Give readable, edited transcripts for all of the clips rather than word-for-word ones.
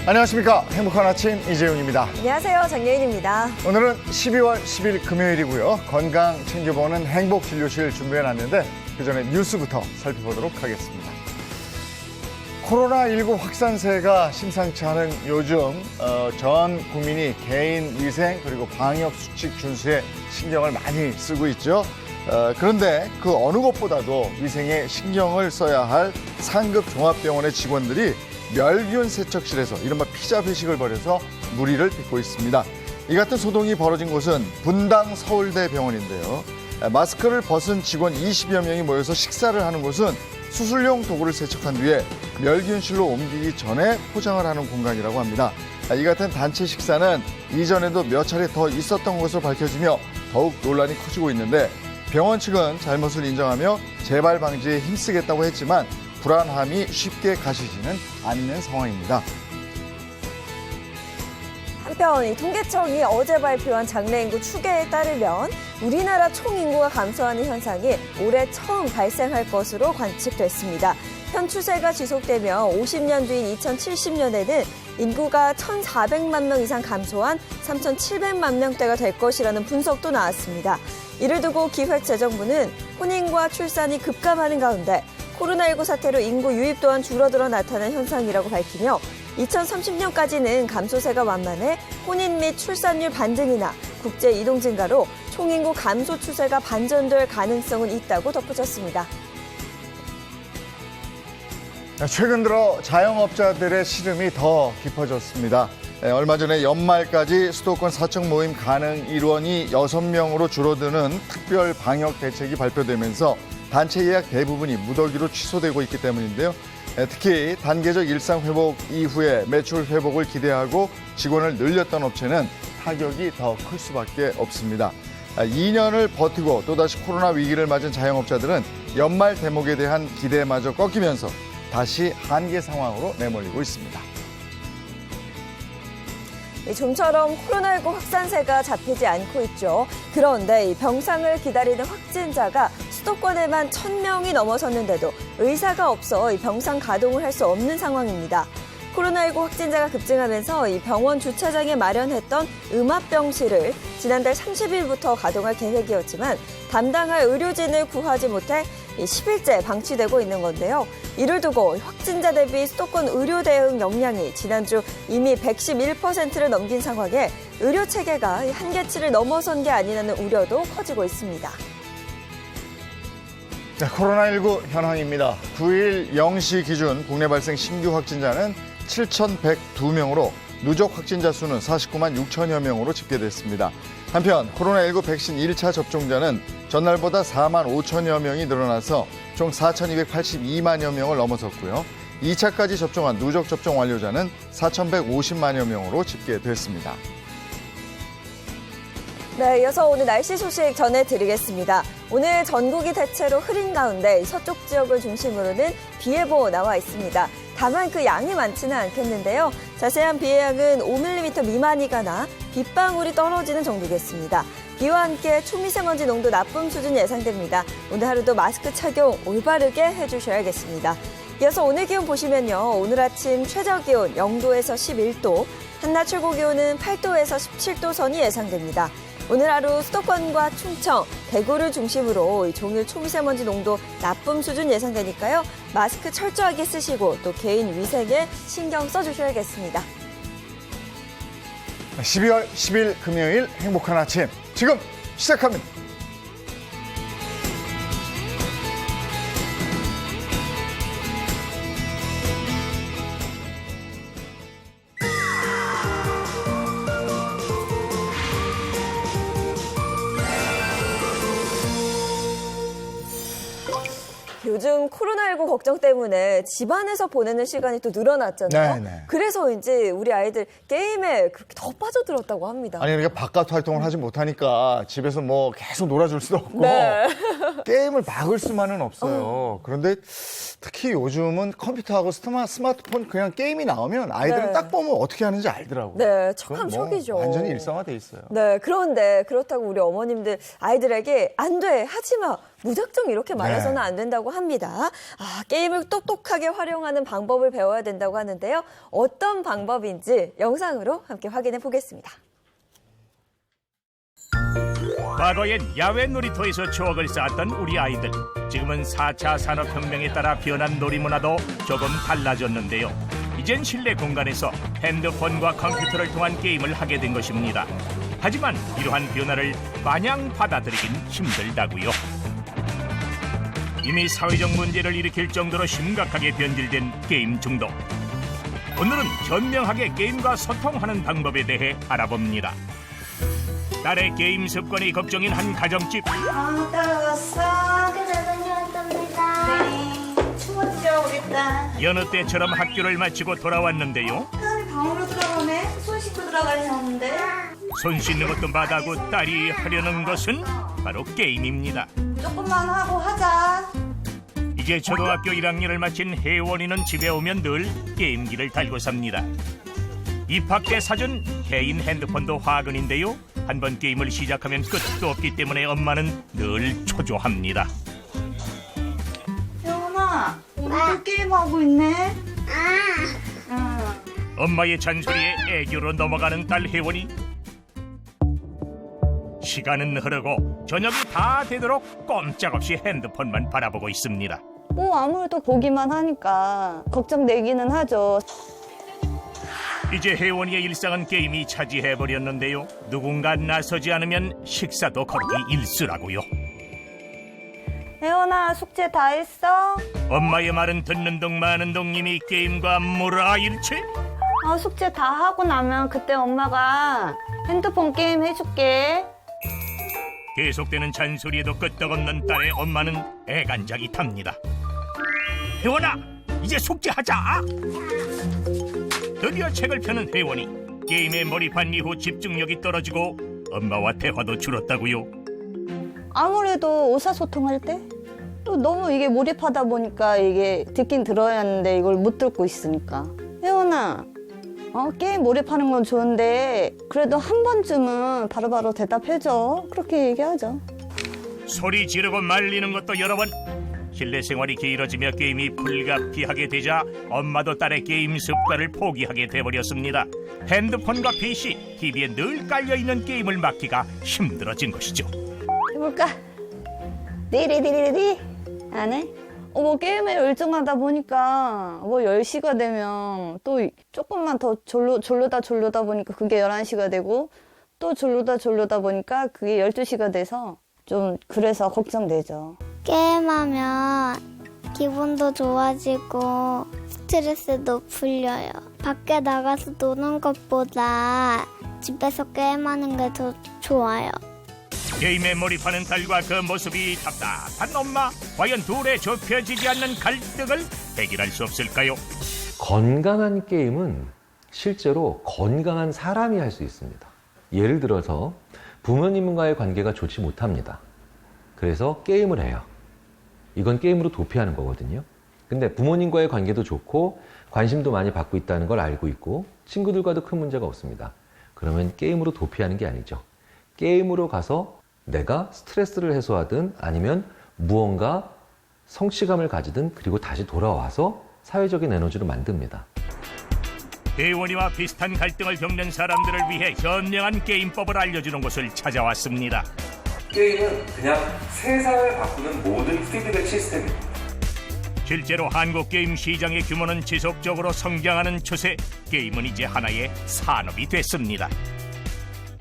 안녕하십니까. 행복한 아침 이재용입니다. 안녕하세요. 장예인입니다. 오늘은 12월 10일 금요일이고요. 건강 챙겨보는 행복진료실 준비해놨는데 그전에 뉴스부터 살펴보도록 하겠습니다. 코로나19 확산세가 심상치 않은 요즘 전 국민이 개인 위생 그리고 방역 수칙 준수에 신경을 많이 쓰고 있죠. 그런데 그 어느 것보다도 위생에 신경을 써야 할 상급 종합병원의 직원들이 멸균 세척실에서 이른바 피자 회식을 벌여서 물의를 빚고 있습니다. 이 같은 소동이 벌어진 곳은 분당 서울대병원인데요. 마스크를 벗은 직원 20여 명이 모여서 식사를 하는 곳은 수술용 도구를 세척한 뒤에 멸균실로 옮기기 전에 포장을 하는 공간이라고 합니다. 이 같은 단체 식사는 이전에도 몇 차례 더 있었던 것으로 밝혀지며 더욱 논란이 커지고 있는데 병원 측은 잘못을 인정하며 재발 방지에 힘쓰겠다고 했지만 불안함이 쉽게 가시지는 않는 상황입니다. 한편 이 통계청이 어제 발표한 장래인구 추계에 따르면 우리나라 총인구가 감소하는 현상이 올해 처음 발생할 것으로 관측됐습니다. 현 추세가 지속되며 50년 뒤인 2070년에는 인구가 1,400만 명 이상 감소한 3,700만 명대가 될 것이라는 분석도 나왔습니다. 이를 두고 기획재정부는 혼인과 출산이 급감하는 가운데 코로나19 사태로 인구 유입 또한 줄어들어 나타난 현상이라고 밝히며 2030년까지는 감소세가 완만해 혼인 및 출산율 반등이나 국제 이동 증가로 총인구 감소 추세가 반전될 가능성은 있다고 덧붙였습니다. 최근 들어 자영업자들의 시름이 더 깊어졌습니다. 얼마 전에 연말까지 수도권 사적 모임 가능 일원이 6명으로 줄어드는 특별 방역 대책이 발표되면서 단체 예약 대부분이 무더기로 취소되고 있기 때문인데요. 특히 단계적 일상 회복 이후에 매출 회복을 기대하고 직원을 늘렸던 업체는 타격이 더 클 수밖에 없습니다. 2년을 버티고 또다시 코로나 위기를 맞은 자영업자들은 연말 대목에 대한 기대마저 꺾이면서 다시 한계 상황으로 내몰리고 있습니다. 좀처럼 코로나19 확산세가 잡히지 않고 있죠. 그런데 이 병상을 기다리는 확진자가 수도권에만 1,000명이 넘어섰는데도 의사가 없어 이 병상 가동을 할 수 없는 상황입니다. 코로나19 확진자가 급증하면서 이 병원 주차장에 마련했던 음압병실을 지난달 30일부터 가동할 계획이었지만 담당할 의료진을 구하지 못해 10일째 방치되고 있는 건데요. 이를 두고 확진자 대비 수도권 의료 대응 역량이 지난주 이미 111%를 넘긴 상황에 의료 체계가 한계치를 넘어선 게 아니라는 우려도 커지고 있습니다. 네, 코로나19 현황입니다. 9일 0시 기준 국내 발생 신규 확진자는 7,102명으로 누적 확진자 수는 49만 6천여 명으로 집계됐습니다. 한편 코로나19 백신 1차 접종자는 전날보다 4만 5천여 명이 늘어나서 총 4,282만여 명을 넘어섰고요. 2차까지 접종한 누적 접종 완료자는 4,150만여 명으로 집계됐습니다. 네, 이어서 오늘 날씨 소식 전해드리겠습니다. 오늘 전국이 대체로 흐린 가운데 서쪽 지역을 중심으로는 비 예보 나와 있습니다. 다만 그 양이 많지는 않겠는데요. 자세한 비의 양은 5mm 미만이거나 빗방울이 떨어지는 정도겠습니다. 비와 함께 초미세먼지 농도 나쁨 수준이 예상됩니다. 오늘 하루도 마스크 착용 올바르게 해주셔야겠습니다. 이어서 오늘 기온 보시면요. 오늘 아침 최저 기온 0도에서 11도, 한낮 최고 기온은 8도에서 17도 선이 예상됩니다. 오늘 하루 수도권과 충청, 대구를 중심으로 종일 초미세먼지 농도 나쁨 수준 예상되니까요. 마스크 철저하게 쓰시고 또 개인 위생에 신경 써주셔야겠습니다. 12월 10일 금요일 행복한 아침 지금 시작합니다. 요즘 코로나19 걱정 때문에 집안에서 보내는 시간이 또 늘어났잖아요. 네네. 그래서인지 우리 아이들 게임에 그렇게 더 빠져들었다고 합니다. 아니 그러니까 바깥 활동을 하지 못하니까 집에서 뭐 계속 놀아줄 수도 없고 네. 게임을 막을 수만은 없어요. 그런데 특히 요즘은 컴퓨터하고 스마트폰 그냥 게임이 나오면 아이들은 네. 딱 보면 어떻게 하는지 알더라고요. 네, 그건 척함척이죠. 완전히 일상화돼 있어요. 네, 그런데 그렇다고 우리 어머님들 아이들에게 안 돼, 하지 마. 무작정 이렇게 말해서는 네. 안 된다고 합니다. 게임을 똑똑하게 활용하는 방법을 배워야 된다고 하는데요. 어떤 방법인지 영상으로 함께 확인해 보겠습니다. 과거엔 야외 놀이터에서 추억을 쌓았던 우리 아이들. 지금은 4차 산업혁명에 따라 변한 놀이문화도 조금 달라졌는데요. 이젠 실내 공간에서 핸드폰과 컴퓨터를 통한 게임을 하게 된 것입니다. 하지만 이러한 변화를 마냥 받아들이긴 힘들다고요. 이미 사회적 문제를 일으킬 정도로 심각하게 변질된 게임 중독. 오늘은 현명하게 게임과 소통하는 방법에 대해 알아봅니다. 딸의 게임 습관이 걱정인 한 가정집. 따라왔어. 학교 잘 다녀왔답니다. 네. 추웠죠, 우리 딸. 여느 때처럼 학교를 마치고 돌아왔는데요. 딸이 방으로 들어가네. 손 씻고 들어가셨는데. 손 씻는 것도 마다하고 딸이 하려는 것은 바로 게임입니다. 조금만 하고 하자. 이제 초등학교 1학년을 마친 혜원이는 집에 오면 늘 게임기를 달고 삽니다. 입학 때 사준 개인 핸드폰도 화근인데요. 한번 게임을 시작하면 끝도 없기 때문에 엄마는 늘 초조합니다. 혜원아, 오늘도 게임하고 있네. 엄마의 잔소리에 애교로 넘어가는 딸 혜원이. 시간은 흐르고 저녁이 다 되도록 꼼짝없이 핸드폰만 바라보고 있습니다. 뭐 아무래도 보기만 하니까 걱정되기는 하죠. 이제 혜원이의 일상은 게임이 차지해버렸는데요. 누군가 나서지 않으면 식사도 거르기 일쑤라고요. 혜원아, 숙제 다 했어? 엄마의 말은 듣는 둥 마는 둥 이미 게임과 몰아일체. 숙제 다 하고 나면 그때 엄마가 핸드폰 게임 해줄게. 계속되는 잔소리에도 끄떡없는 딸의 엄마는 애간장이 탑니다. 혜원아, 이제 숙제하자. 드디어 책을 펴는 혜원이. 게임에 몰입한 이후 집중력이 떨어지고 엄마와 대화도 줄었다고요. 아무래도 의사소통할 때 또 너무 이게 몰입하다 보니까 이게 듣긴 들어야 하는데 이걸 못 듣고 있으니까. 혜원아, 게임 몰입하는 건 좋은데 그래도 한 번쯤은 바로바로 대답해줘. 그렇게 얘기하죠. 소리 지르고 말리는 것도 여러 번. 실내 생활이 길어지며 게임이 불가피하게 되자 엄마도 딸의 게임 습관을 포기하게 돼버렸습니다. 핸드폰과 PC, TV에 늘 깔려있는 게임을 막기가 힘들어진 것이죠. 해볼까? 디리디리디 안 해? 뭐 게임에 열중하다 보니까 뭐 10시가 되면 또 조금만 더 졸르다 보니까 그게 11시가 되고 또 졸르다 보니까 그게 12시가 돼서 좀 그래서 걱정되죠. 게임하면 기분도 좋아지고 스트레스도 풀려요. 밖에 나가서 노는 것보다 집에서 게임하는 게 더 좋아요. 게임에 몰입하는 딸과 그 모습이 답답한 엄마. 과연 둘의 좁혀지지 않는 갈등을 해결할 수 없을까요? 건강한 게임은 실제로 건강한 사람이 할 수 있습니다. 예를 들어서 부모님과의 관계가 좋지 못합니다. 그래서 게임을 해요. 이건 게임으로 도피하는 거거든요. 근데 부모님과의 관계도 좋고 관심도 많이 받고 있다는 걸 알고 있고 친구들과도 큰 문제가 없습니다. 그러면 게임으로 도피하는 게 아니죠. 게임으로 가서 내가 스트레스를 해소하든 아니면 무언가 성취감을 가지든 그리고 다시 돌아와서 사회적인 에너지를 만듭니다. 혜원이와 비슷한 갈등을 겪는 사람들을 위해 현명한 게임법을 알려주는 곳을 찾아왔습니다. 게임은 그냥 세상을 바꾸는 모든 피드백 시스템입니다. 실제로 한국 게임 시장의 규모는 지속적으로 성장하는 추세. 게임은 이제 하나의 산업이 됐습니다.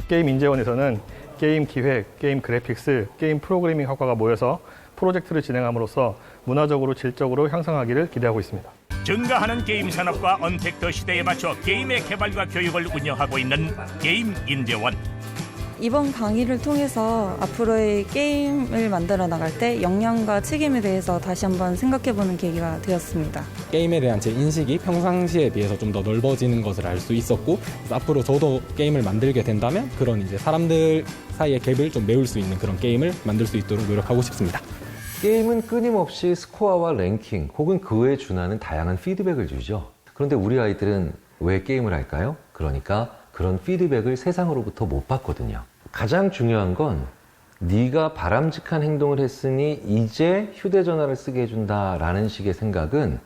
게임 인재원에서는 게임 기획, 게임 그래픽스, 게임 프로그래밍 학과가 모여서 프로젝트를 진행함으로써 문화적으로 질적으로 향상하기를 기대하고 있습니다. 증가하는 게임 산업과 언택트 시대에 맞춰 게임의 개발과 교육을 운영하고 있는 게임 인재원. 이번 강의를 통해서 앞으로의 게임을 만들어 나갈 때 역량과 책임에 대해서 다시 한번 생각해보는 계기가 되었습니다. 게임에 대한 제 인식이 평상시에 비해서 좀 더 넓어지는 것을 알 수 있었고, 앞으로 저도 게임을 만들게 된다면 그런 이제 사람들 사이의 갭을 좀 메울 수 있는 그런 게임을 만들 수 있도록 노력하고 싶습니다. 게임은 끊임없이 스코어와 랭킹 혹은 그에 준하는 다양한 피드백을 주죠. 그런데 우리 아이들은 왜 게임을 할까요? 그러니까 그런 피드백을 세상으로부터 못 받거든요. 가장 중요한 건 네가 바람직한 행동을 했으니 이제 휴대전화를 쓰게 해준다라는 식의 생각은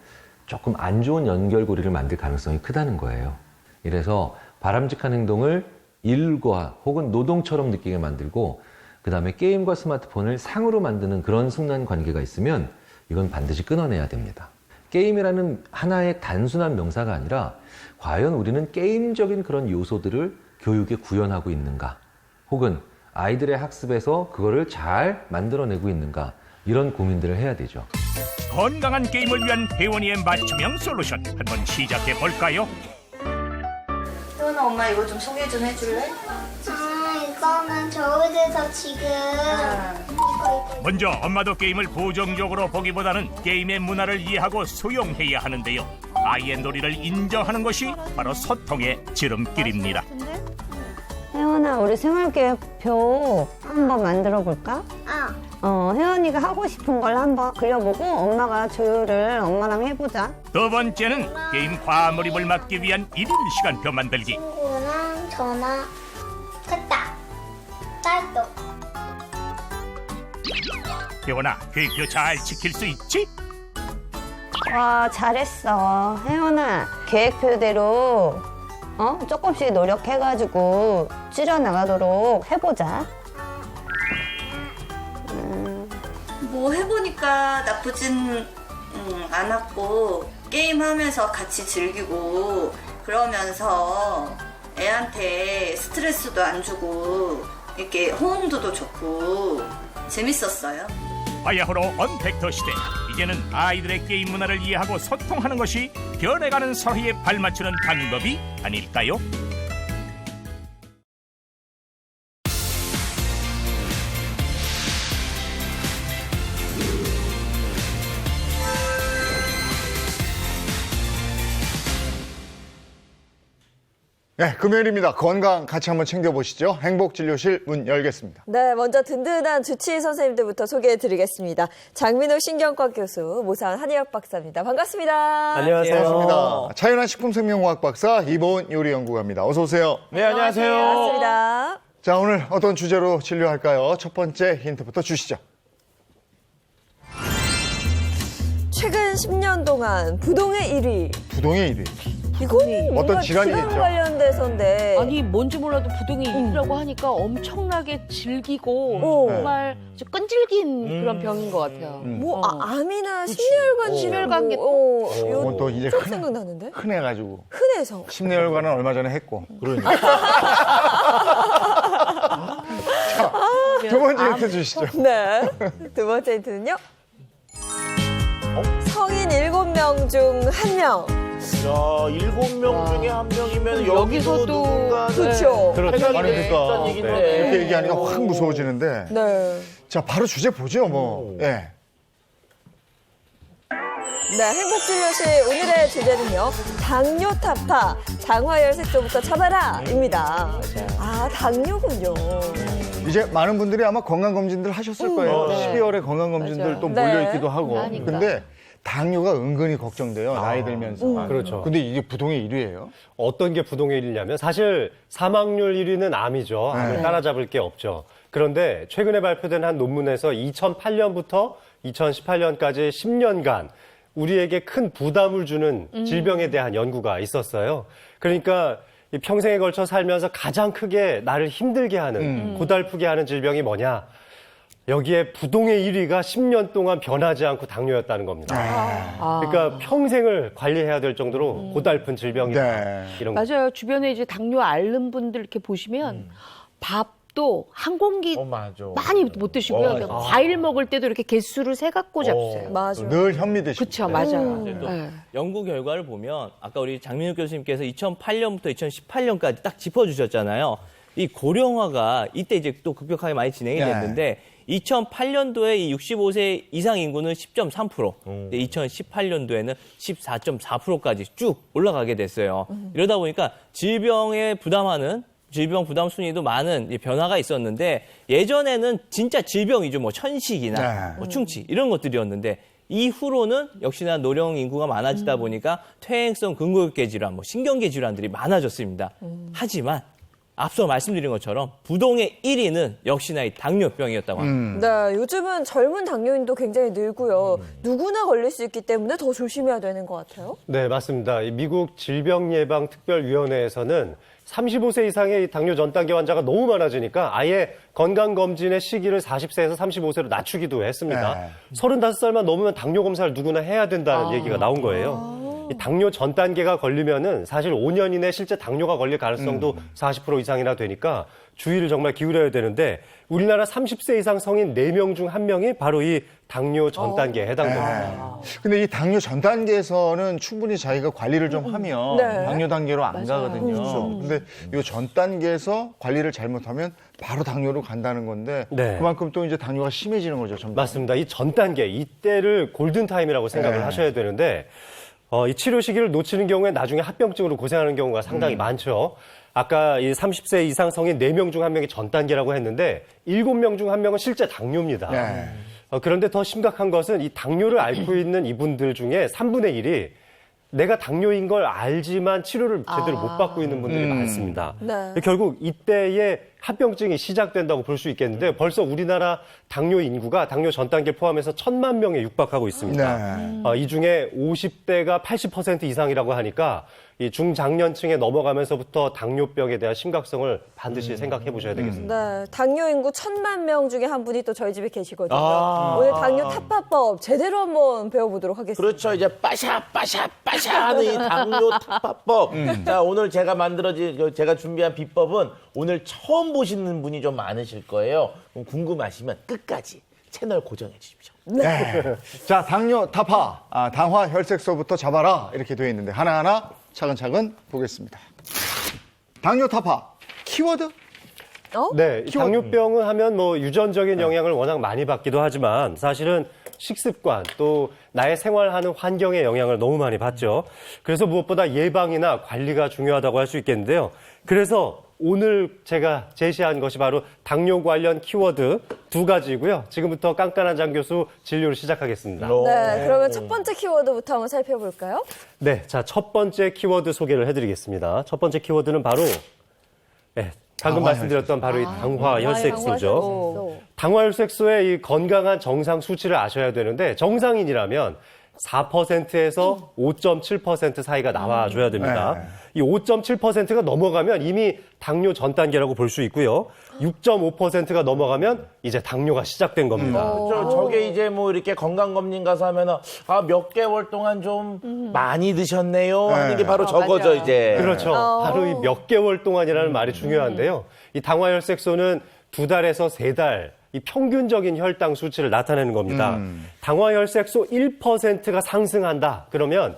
조금 안 좋은 연결고리를 만들 가능성이 크다는 거예요. 이래서 바람직한 행동을 일과 혹은 노동처럼 느끼게 만들고 그 다음에 게임과 스마트폰을 상으로 만드는 그런 순환 관계가 있으면 이건 반드시 끊어내야 됩니다. 게임이라는 하나의 단순한 명사가 아니라 과연 우리는 게임적인 그런 요소들을 교육에 구현하고 있는가 혹은 아이들의 학습에서 그거를 잘 만들어내고 있는가 이런 고민들을 해야 되죠. 건강한 게임을 위한 혜원이의 맞춤형 솔루션 한번 시작해 볼까요? 혜원아, 엄마 이거 좀 소개 좀 해줄래? 이거는 저울에서 지금 먼저 엄마도 게임을 부정적으로 보기보다는 게임의 문화를 이해하고 수용해야 하는데요. 아이의 놀이를 인정하는 것이 바로 소통의 지름길입니다. 혜원아, 우리 생활계획표 한번 만들어 볼까? 혜원이가 하고 싶은 걸 한번 그려보고 엄마가 조율을 엄마랑 해보자. 두 번째는 게임 과몰입을 막기 위한 일일 시간표 만들기. 친구랑 전화 했다. 딸도. 혜원아, 계획표 잘 지킬 수 있지? 와, 잘했어. 혜원아, 계획표대로 조금씩 노력해가지고 줄여나가도록 해보자. 뭐 해보니까 나쁘진 않았고 게임하면서 같이 즐기고 그러면서 애한테 스트레스도 안 주고 이렇게 호응도도 좋고 재밌었어요. 바야흐로 언택터 시대. 이제는 아이들의 게임 문화를 이해하고 소통하는 것이 변해가는 사회에 발맞추는 방법이 아닐까요? 네, 금요일입니다. 건강 같이 한번 챙겨보시죠. 행복진료실 문 열겠습니다. 네, 먼저 든든한 주치의 선생님들부터 소개해드리겠습니다. 장민호 신경과 교수, 모사한 한의학 박사입니다. 반갑습니다. 안녕하세요. 반갑습니다. 차윤환 식품생명과학 박사, 이보은 요리연구가입니다. 어서 오세요. 네, 안녕하세요. 반갑습니다. 자, 오늘 어떤 주제로 진료할까요? 첫 번째 힌트부터 주시죠. 최근 10년 동안 부동의 1위. 부동의 1위. 이거는 어떤 뭔가 질환이겠죠? 질환 관련돼서인데. 아니 뭔지 몰라도 부동의 1위라고 하니까 엄청나게 즐기고 정말 끈질긴 그런 병인 것 같아요. 뭐 암이나 심혈관 심혈관 계통. 이건 또 이제 쭉 생각나는데? 흔해가지고. 흔해서. 심내혈관은 얼마 전에 했고. 그러니까. 자, 두 번째 힌트 주시죠. 네. 두 번째 힌트는요. 성인 7명 중 1명. 야, 7명 중에 한 명이면 여기서도 누군가는 그렇죠. 해당이 아니, 그러니까 됐다는 얘기는 이렇게 얘기하니까 확 무서워지는데. 네. 자, 바로 주제 보죠, 뭐. 예. 네, 행복진료실 오늘의 주제는요. 당뇨 타파, 장화열색소부터 잡아라입니다. 아, 당뇨군요. 이제 많은 분들이 아마 건강검진들 하셨을 거예요. 12월에 건강검진들 맞아요. 또 네. 몰려있기도 하고. 하니까. 근데 당뇨가 은근히 걱정돼요. 나이 들면서. 그렇죠. 근데 이게 부동의 1위예요. 어떤 게 부동의 1위냐면 사실 사망률 1위는 암이죠. 암을 따라잡을 게 없죠. 그런데 최근에 발표된 한 논문에서 2008년부터 2018년까지 10년간 우리에게 큰 부담을 주는 질병에 대한 연구가 있었어요. 그러니까 이 평생에 걸쳐 살면서 가장 크게 나를 힘들게 하는, 고달프게 하는 질병이 뭐냐? 여기에 부동의 1위가 10년 동안 변하지 않고 당뇨였다는 겁니다. 그러니까 평생을 관리해야 될 정도로 고달픈 질병이다. 네. 이런 거. 맞아요. 주변에 이제 당뇨 앓는 분들 이렇게 보시면 밥도 한 공기 맞아. 많이 못 드시고요. 과일 먹을 때도 이렇게 개수를 세 갖고 잡수세요. 맞아. 늘 현미 드시고. 그렇죠, 맞아요. 또 네. 연구 결과를 보면 아까 우리 장민욱 교수님께서 2008년부터 2018년까지 딱 짚어주셨잖아요. 이 고령화가 이때 이제 또 급격하게 많이 진행이 됐는데 2008년도에 이 65세 이상 인구는 10.3%, 2018년도에는 14.4%까지 쭉 올라가게 됐어요. 이러다 보니까 질병에 부담하는 질병 부담 순위도 많은 변화가 있었는데 예전에는 진짜 질병 위주 뭐 천식이나 뭐 충치 이런 것들이었는데 이후로는 역시나 노령 인구가 많아지다 보니까 퇴행성 근골격 질환, 뭐 신경계 질환들이 많아졌습니다. 하지만 앞서 말씀드린 것처럼 부동의 1위는 역시나 이 당뇨병이었다고 합니다. 네, 요즘은 젊은 당뇨인도 굉장히 늘고요. 누구나 걸릴 수 있기 때문에 더 조심해야 되는 것 같아요. 네, 맞습니다. 이 미국 질병예방특별위원회에서는 35세 이상의 당뇨 전 단계 환자가 너무 많아지니까 아예 건강검진의 시기를 40세에서 35세로 낮추기도 했습니다. 35살만 넘으면 당뇨 검사를 누구나 해야 된다는 얘기가 나온 거예요. 이 당뇨 전 단계가 걸리면은 사실 5년 이내 실제 당뇨가 걸릴 가능성도 40% 이상이나 되니까 주의를 정말 기울여야 되는데 우리나라 30세 이상 성인 4명 중 1명이 바로 이 당뇨 전 단계에 해당됩니다. 근데 이 당뇨 전 단계에서는 충분히 자기가 관리를 좀 하면 당뇨 단계로 안 가거든요. 근데 이 전 단계에서 관리를 잘못하면 바로 당뇨로 간다는 건데 그만큼 또 이제 당뇨가 심해지는 거죠. 점점. 맞습니다. 이 전 단계 이때를 골든 타임이라고 생각을 하셔야 되는데 이 치료 시기를 놓치는 경우에 나중에 합병증으로 고생하는 경우가 상당히 많죠. 아까 이 30세 이상 성인 4명 중 1명이 전 단계라고 했는데 7명 중 1명은 실제 당뇨입니다. 그런데 더 심각한 것은 이 당뇨를 앓고 있는 이분들 중에 3분의 1이 내가 당뇨인 걸 알지만 치료를 제대로 못 받고 있는 분들이 많습니다. 결국 이때에 합병증이 시작된다고 볼 수 있겠는데 벌써 우리나라 당뇨 인구가 당뇨 전 단계 포함해서 1,000만 명에 육박하고 있습니다. 이 중에 50대가 80% 이상이라고 하니까 이 중장년층에 넘어가면서부터 당뇨병에 대한 심각성을 반드시 생각해 보셔야 되겠습니다. 네, 당뇨 인구 1,000만 명 중에 한 분이 또 저희 집에 계시거든요. 오늘 당뇨 타파법 제대로 한번 배워보도록 하겠습니다. 그렇죠. 이제 빠샤 하는 이 당뇨 타파법. 자, 오늘 제가 제가 준비한 비법은 오늘 처음 보시는 분이 좀 많으실 거예요. 그럼 궁금하시면 끝까지 채널 고정해 주십시오. 자, 당뇨 타파, 당화 혈색소부터 잡아라 이렇게 되어 있는데 하나하나 차근차근 보겠습니다. 당뇨 타파 키워드? 네, 당뇨병을 하면 뭐 유전적인 영향을 워낙 많이 받기도 하지만 사실은 식습관 또 나의 생활하는 환경의 영향을 너무 많이 받죠. 그래서 무엇보다 예방이나 관리가 중요하다고 할 수 있겠는데요. 그래서 오늘 제가 제시한 것이 바로 당뇨 관련 키워드 2가지고요. 지금부터 깐깐한 장 교수 진료를 시작하겠습니다. 네, 그러면 첫 번째 키워드부터 한번 살펴볼까요? 네, 자, 첫 번째 키워드 소개를 해드리겠습니다. 첫 번째 키워드는 바로 방금 말씀드렸던 바로 이 당화혈색소죠. 당화혈색소의 이 건강한 정상 수치를 아셔야 되는데 정상인이라면 4%에서 5.7% 사이가 나와줘야 됩니다. 이 5.7%가 넘어가면 이미 당뇨 전 단계라고 볼 수 있고요. 6.5%가 넘어가면 이제 당뇨가 시작된 겁니다. 저게 이제 뭐 이렇게 건강검진 가서 하면은 몇 개월 동안 좀 많이 드셨네요 하는 게 바로 저거죠, 맞아. 이제. 그렇죠. 바로 이 몇 개월 동안이라는 말이 중요한데요. 이 당화혈색소는 2달에서 3달 이 평균적인 혈당 수치를 나타내는 겁니다. 당화혈색소 1%가 상승한다. 그러면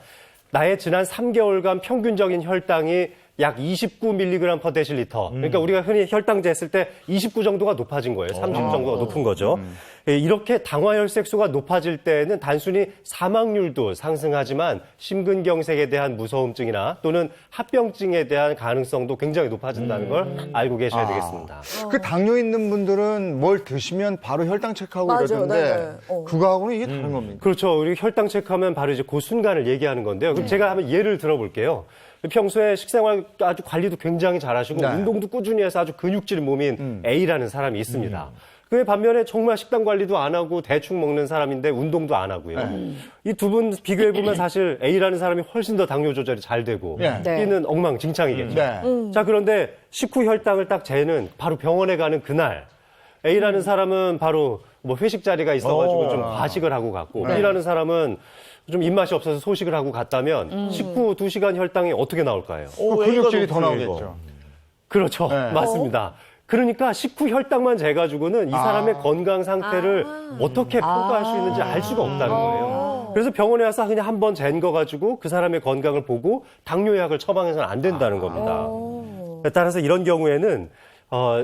나의 지난 3개월간 평균적인 혈당이 약 29mg/dL. 그러니까 우리가 흔히 혈당제 했을 때 29 정도가 높아진 거예요. 30 정도가 높은 거죠. 이렇게 당화혈색소가 높아질 때는 단순히 사망률도 상승하지만 심근경색에 대한 무서움증이나 또는 합병증에 대한 가능성도 굉장히 높아진다는 걸 알고 계셔야 되겠습니다. 그 당뇨 있는 분들은 뭘 드시면 바로 혈당 체크하고 맞아요, 이러던데 그거하고는 이게 다른 겁니까? 그렇죠. 우리 혈당 체크하면 바로 이제 그 순간을 얘기하는 건데요. 그럼 제가 한번 예를 들어볼게요. 평소에 식생활 아주 관리도 굉장히 잘하시고 운동도 꾸준히 해서 아주 근육질 몸인 A라는 사람이 있습니다. 그에 반면에 정말 식단 관리도 안 하고 대충 먹는 사람인데 운동도 안 하고요. 이 두 분 비교해보면 사실 A라는 사람이 훨씬 더 당뇨 조절이 잘 되고 B는 엉망진창이겠죠. 자, 그런데 식후 혈당을 딱 재는 바로 병원에 가는 그날 A라는 사람은 바로 뭐 회식 자리가 있어가지고 좀 과식을 하고 갔고 B라는 사람은 좀 입맛이 없어서 소식을 하고 갔다면 식후 2시간 혈당이 어떻게 나올까요? 근육질이 더 나오겠죠. 그렇죠. 맞습니다. 그러니까 식후 혈당만 재가지고는 이 사람의 건강 상태를 어떻게 평가할 수 있는지 알 수가 없다는 거예요. 그래서 병원에 와서 그냥 한번 잰 거 가지고 그 사람의 건강을 보고 당뇨약을 처방해서는 안 된다는 겁니다. 따라서 이런 경우에는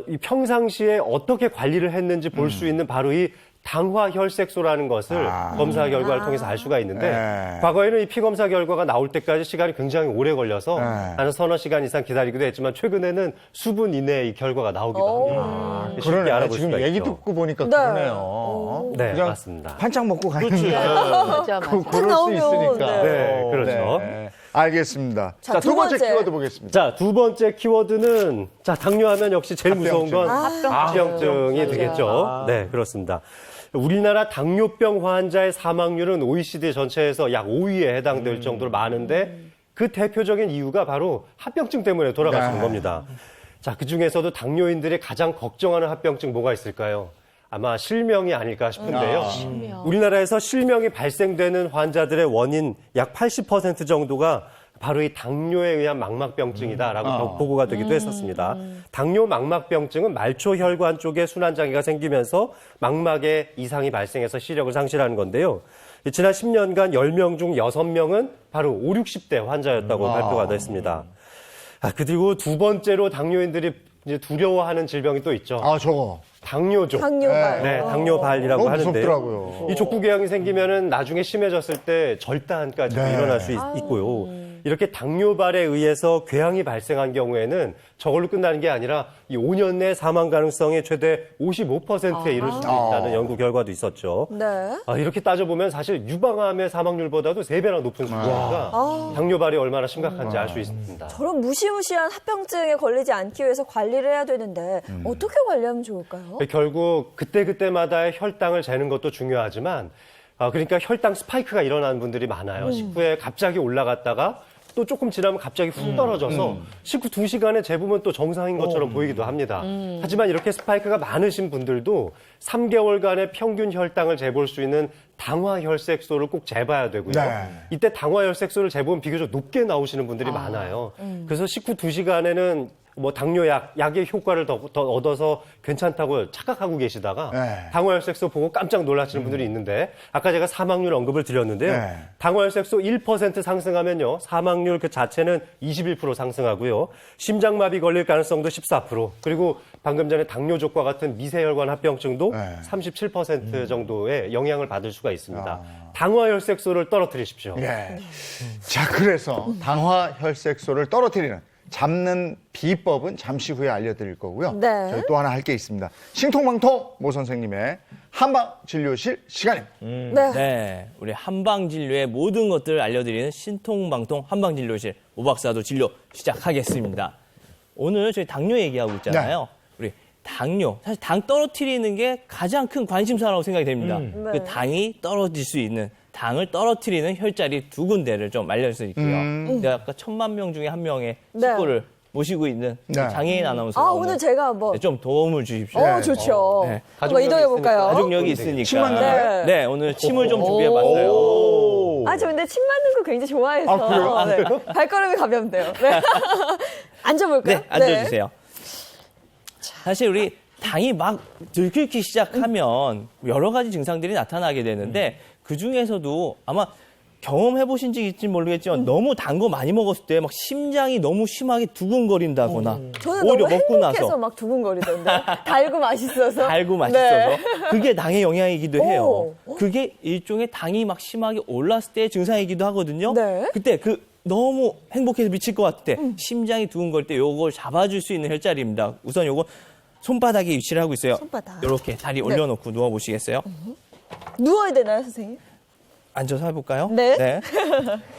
이 평상시에 어떻게 관리를 했는지 볼 수 있는 바로 이 당화혈색소라는 것을 검사 결과를 통해서 알 수가 있는데 네. 과거에는 이 피검사 결과가 나올 때까지 시간이 굉장히 오래 걸려서 한 서너 시간 이상 기다리기도 했지만 최근에는 수분 이내에 이 결과가 나오기도 합니다. 쉽게 그러네. 알아볼 지금 수가 얘기 있죠. 듣고 보니까 네. 그러네요. 네, 그냥 맞습니다. 반짝 먹고 가는 그렇지. 맞아, 맞아. 그럴 수 나오면, 있으니까. 네, 그렇죠. 네. 알겠습니다. 자, 자, 두 두 번째 번째. 키워드 보겠습니다. 자, 두 번째 키워드는 자, 당뇨하면 역시 제일 무서운 건 합병증이 되겠죠. 네, 그렇습니다. 우리나라 당뇨병 환자의 사망률은 OECD 전체에서 약 5위에 해당될 정도로 많은데 그 대표적인 이유가 바로 합병증 때문에 돌아가시는 네. 겁니다. 자, 그중에서도 당뇨인들이 가장 걱정하는 합병증 뭐가 있을까요? 아마 실명이 아닐까 싶은데요. 우리나라에서 실명이 발생되는 환자들의 원인 약 80% 정도가 바로 이 당뇨에 의한 망막병증이다라고 보고가 되기도 했었습니다. 당뇨 망막병증은 말초 혈관 쪽에 순환장애가 생기면서 망막에 이상이 발생해서 시력을 상실하는 건데요. 지난 10년간 10명 중 6명은 바로 5, 60대 환자였다고 발표가 됐습니다. 그리고 두 번째로 당뇨인들이 이제 두려워하는 질병이 또 있죠. 저거. 당뇨족. 당뇨발. 네, 당뇨발이라고 너무 하는데요. 무섭더라고요. 이 족부궤양이 생기면은 나중에 심해졌을 때 절단까지도 네. 일어날 수 있고요. 이렇게 당뇨발에 의해서 궤양이 발생한 경우에는 저걸로 끝나는 게 아니라 이 5년 내 사망 가능성이 최대 55%에 이를 수도 있다는 연구 결과도 있었죠. 네. 이렇게 따져보면 사실 유방암의 사망률보다도 3배나 높은 수준이니까 당뇨발이 얼마나 심각한지 알 수 있습니다. 저런 무시무시한 합병증에 걸리지 않기 위해서 관리를 해야 되는데 어떻게 관리하면 좋을까요? 결국 그때그때마다의 혈당을 재는 것도 중요하지만 그러니까 혈당 스파이크가 일어나는 분들이 많아요. 식후에 갑자기 올라갔다가 또 조금 지나면 갑자기 훅 떨어져서 식후 2시간에 재보면 또 정상인 것처럼 보이기도 합니다. 하지만 이렇게 스파이크가 많으신 분들도 3개월간의 평균 혈당을 재볼 수 있는 당화혈색소를 꼭 재봐야 되고요. 네. 이때 당화혈색소를 재보면 비교적 높게 나오시는 분들이 많아요. 그래서 식후 2시간에는 뭐 당뇨약의 효과를 더 얻어서 괜찮다고 착각하고 계시다가 네. 당화혈색소 보고 깜짝 놀라시는 분들이 있는데 아까 제가 사망률 언급을 드렸는데요. 네. 당화혈색소 1% 상승하면요. 사망률 그 자체는 21% 상승하고요. 심장마비 걸릴 가능성도 14%. 그리고 방금 전에 당뇨족과 같은 미세혈관 합병증도 37% 정도의 영향을 받을 수가 있습니다. 당화혈색소를 떨어뜨리십시오. 예. 자, 그래서 당화혈색소를 떨어뜨리는 잡는 비법은 잠시 후에 알려드릴 거고요. 네. 저희 또 하나 할 게 있습니다. 신통방통 모 선생님의 한방진료실 시간입니다. 네. 네, 우리 한방진료의 모든 것들을 알려드리는 신통방통 한방진료실 오 박사도 진료 시작하겠습니다. 오늘 저희 당뇨 얘기하고 있잖아요. 우리 당뇨, 사실 당 떨어뜨리는 게 가장 큰 관심사라고 생각이 됩니다. 그 당이 떨어질 수 있는 당을 떨어뜨리는 혈자리 2군데를 좀 알려줄 수 있고요. 내가 아까 1000만 명 중에 1명의 식구를 모시고 있는 장애인 아나운서가 오늘 제가 한번 좀 도움을 주십시오. 좋죠. 네. 한번 이동해볼까요? 가족력이 있으니까. 침 맞나요? 네, 오늘 침을 좀 준비해봤어요. 저 근데 침 맞는 거 굉장히 좋아해서. 그래요? 네. 발걸음이 가벼운데요. 네. 앉아볼까요? 네, 앉아주세요. 사실 우리 당이 막 들끓기 시작하면 여러 가지 증상들이 나타나게 되는데 그 중에서도 아마 경험해보신 적 있을지 모르겠지만 너무 단 거 많이 먹었을 때 막 심장이 너무 심하게 두근거린다거나 저는 오히려 너무 먹고 행복해서 나서 막 두근거리던데. 달고 맛있어서. 달고 맛있어서 네. 그게 당의 영향이기도 해요. 오. 그게 일종의 당이 막 심하게 올랐을 때의 증상이기도 하거든요. 네. 그때 그 너무 행복해서 미칠 것 같을 때 심장이 두근거릴 때 요걸 잡아줄 수 있는 혈자리입니다. 우선 요거 손바닥에 위치를 하고 있어요. 손바닥. 이렇게 다리 올려놓고 누워보시겠어요? 누워야 되나요, 선생님? 앉아서 해볼까요? 네.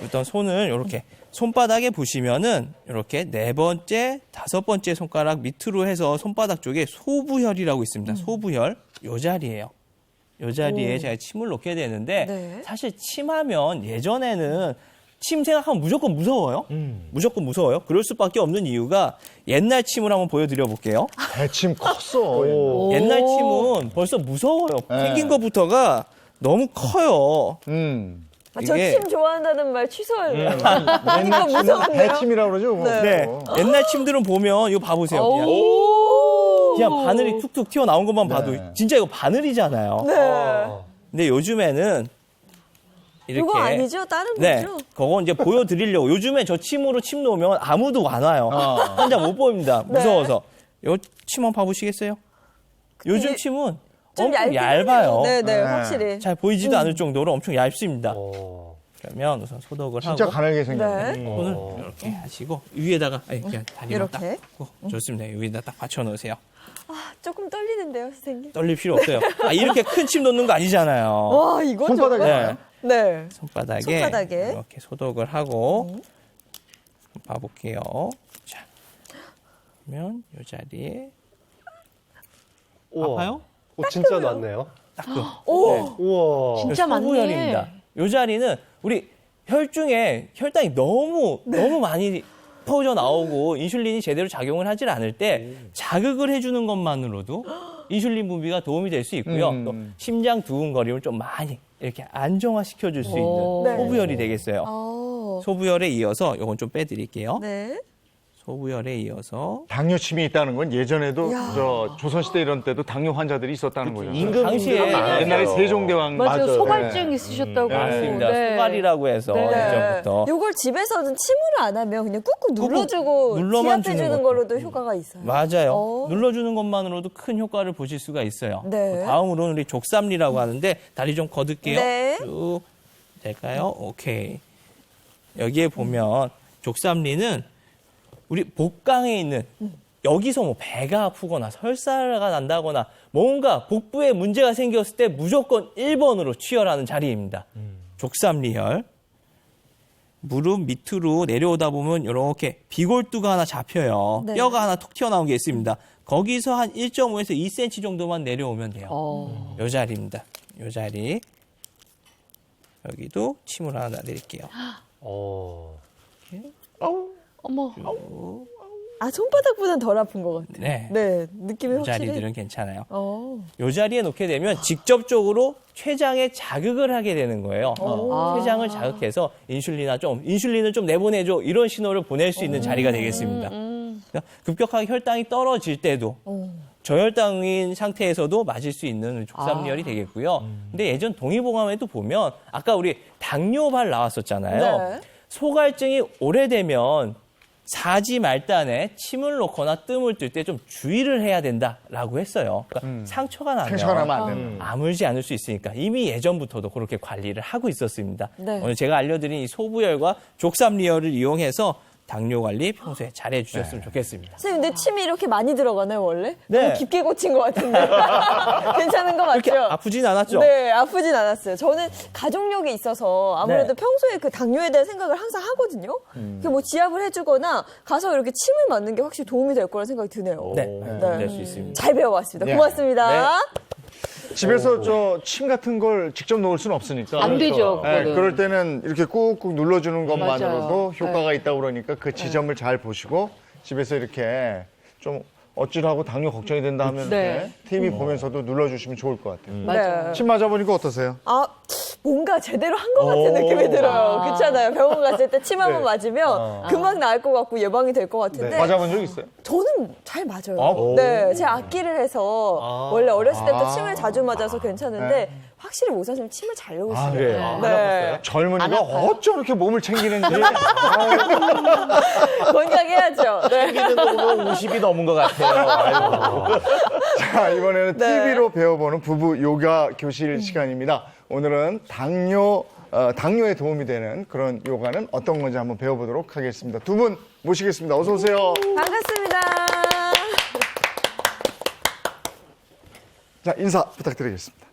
일단 손을 이렇게 손바닥에 보시면은 이렇게 4번째, 5번째 손가락 밑으로 해서 손바닥 쪽에 소부혈이라고 있습니다. 소부혈 요 자리예요. 요 자리에 제가 침을 놓게 되는데 네. 사실 침하면 예전에는 침 생각하면 무조건 무서워요. 무조건 무서워요. 그럴 수밖에 없는 이유가 옛날 침을 한번 보여드려 볼게요. 대침 컸어. 옛날 침은 벌써 무서워요. 생긴 것부터가 너무 커요. 저 이게- 침 좋아한다는 말 취소할래요. 옛날 이거 침은 무서운데요? 대침이라고 그러죠? 그거. 네. 옛날 침들은 보면 이거 봐보세요. 그냥 바늘이 툭툭 튀어나온 것만 봐도 진짜 이거 바늘이잖아요. 네. 근데 요즘에는 이렇게 이거 아니죠? 다른 네, 거죠? 그건 이제 보여드리려고. 요즘에 저 침으로 침 놓으면 아무도 안 와요. 환자 못 보입니다. 무서워서. 요 침 한번 봐보시겠어요? 요즘 침은 좀 엄청 얇긴 얇아요. 하네요. 네네, 확실히. 잘 보이지도 않을 정도로 엄청 얇습니다. 그러면 우선 소독을 진짜 하고 가늘게 생겼네. 네. 손을 이렇게 하시고 위에다가 그냥 다리만 딱 이렇게? 꽂고 좋습니다. 위에다 딱 받쳐 놓으세요. 조금 떨리는데요, 선생님. 떨릴 필요 없어요. 이렇게 큰 침 놓는 거 아니잖아요. 와, 이건 손바닥에 정말. 네. 손바닥에 이렇게 소독을 하고 봐볼게요. 자, 그러면 이 자리에 우와. 아파요? 진짜 낫네요. 따끔. 오, 우와. 진짜 많네. 소부혈입니다. 이 자리는 우리 혈중에 혈당이 너무 많이 퍼져 나오고 인슐린이 제대로 작용을 하질 않을 때 자극을 해주는 것만으로도 인슐린 분비가 도움이 될 수 있고요. 또 심장 두근거림을 좀 많이 이렇게 안정화시켜 줄 수 있는 네. 소부혈이 되겠어요. 소부혈에 이어서 이건 좀 빼드릴게요. 네. 소부혈에 이어서 당뇨침이 있다는 건 예전에도 야. 저 조선시대 이런 때도 당뇨 환자들이 있었다는 거죠. 당시에 옛날에 세종대왕 맞아요. 네. 소갈증 있으셨다고. 맞습니다. 네. 소갈이라고 해서 예전부터 요걸 집에서는 침을 안 하면 그냥 꾹꾹 눌러주고 눌러만 지압해 주는 주는 것도. 걸로도 효과가 있어요. 맞아요. 눌러주는 것만으로도 큰 효과를 보실 수가 있어요. 네. 다음으로는 우리 족삼리라고 하는데 다리 좀 거둘게요. 네. 쭉 될까요? 오케이. 여기에 보면 족삼리는 우리 복강에 있는 여기서 뭐 배가 아프거나 설사가 난다거나 뭔가 복부에 문제가 생겼을 때 무조건 1번으로 취혈하는 자리입니다. 족삼리혈. 무릎 밑으로 내려오다 보면 이렇게 비골두가 하나 잡혀요. 네. 뼈가 하나 톡 튀어나온 게 있습니다. 거기서 한 1.5에서 2cm 정도만 내려오면 돼요. 요 자리입니다. 요 자리. 여기도 침을 하나 놔드릴게요. 어머. 아, 손바닥보단 덜 아픈 것 같아요. 네. 네, 느낌이 요 확실히. 자리들은 괜찮아요. 어. 요 자리에 놓게 되면 직접적으로 췌장에 자극을 하게 되는 거예요. 췌장을 자극해서 인슐린을 좀 내보내줘 이런 신호를 보낼 수 있는 자리가 되겠습니다. 그러니까 급격하게 혈당이 떨어질 때도 저혈당인 상태에서도 맞을 수 있는 족삼리혈이 되겠고요. 근데 예전 동의보감에도 보면 아까 우리 당뇨발 나왔었잖아요. 네. 소갈증이 오래되면 사지 말단에 침을 놓거나 뜸을 뜰 때 좀 주의를 해야 된다라고 했어요. 그러니까 상처가 나면 안 된다. 아물지 않을 수 있으니까 이미 예전부터도 그렇게 관리를 하고 있었습니다. 네. 오늘 제가 알려드린 이 소부혈과 족삼리혈을 이용해서 당뇨 관리 평소에 잘해 주셨으면 좋겠습니다. 선생님, 근데 침이 이렇게 많이 들어가나요, 원래? 네. 너무 깊게 꽂힌 것 같은데. 괜찮은 거 그렇게 맞죠? 아프진 않았죠? 네, 아프진 않았어요. 저는 가족력이 있어서 아무래도 네. 평소에 그 당뇨에 대한 생각을 항상 하거든요. 그 뭐 지압을 해주거나 가서 이렇게 침을 맞는 게 확실히 도움이 될 거라는 생각이 드네요. 네, 될 수 있습니다. 잘 배워봤습니다. 네. 고맙습니다. 집에서 저 침 같은 걸 직접 넣을 수는 없으니까. 안 되죠, 네, 그거는. 그럴 때는 이렇게 꾹꾹 눌러주는 것만으로도 맞아요. 효과가 있다고 그러니까 그 지점을 잘 보시고 집에서 이렇게 좀 어찌하고 당뇨 걱정이 된다 하면 네. 이렇게 TV 보면서도 눌러주시면 좋을 것 같아요. 맞아요. 침 맞아보니까 어떠세요? 아, 뭔가 제대로 한 것 같은 느낌이 들어요. 그렇잖아요. 병원 갔을 때 침 한 번 맞으면 금방 나을 것 같고 예방이 될 것 같은데. 맞아본 적 있어요? 저는 잘 맞아요. 아, 네, 제가 악기를 해서 원래 어렸을 때부터 침을 자주 맞아서 괜찮은데 확실히 오 선생님 침을 잘 넣으시네요. 그래요? 네. 젊은이가 어쩜 이렇게 몸을 챙기는지. 건강해야죠. 네. 챙기는 거 보면 50이 넘은 것 같아요. 아이고. 자, 이번에는 네. TV로 배워보는 부부 요가 교실 시간입니다. 오늘은 당뇨에 도움이 되는 그런 요가는 어떤 건지 한번 배워보도록 하겠습니다. 두 분 모시겠습니다. 어서 오세요. 반갑습니다. 자, 인사 부탁드리겠습니다.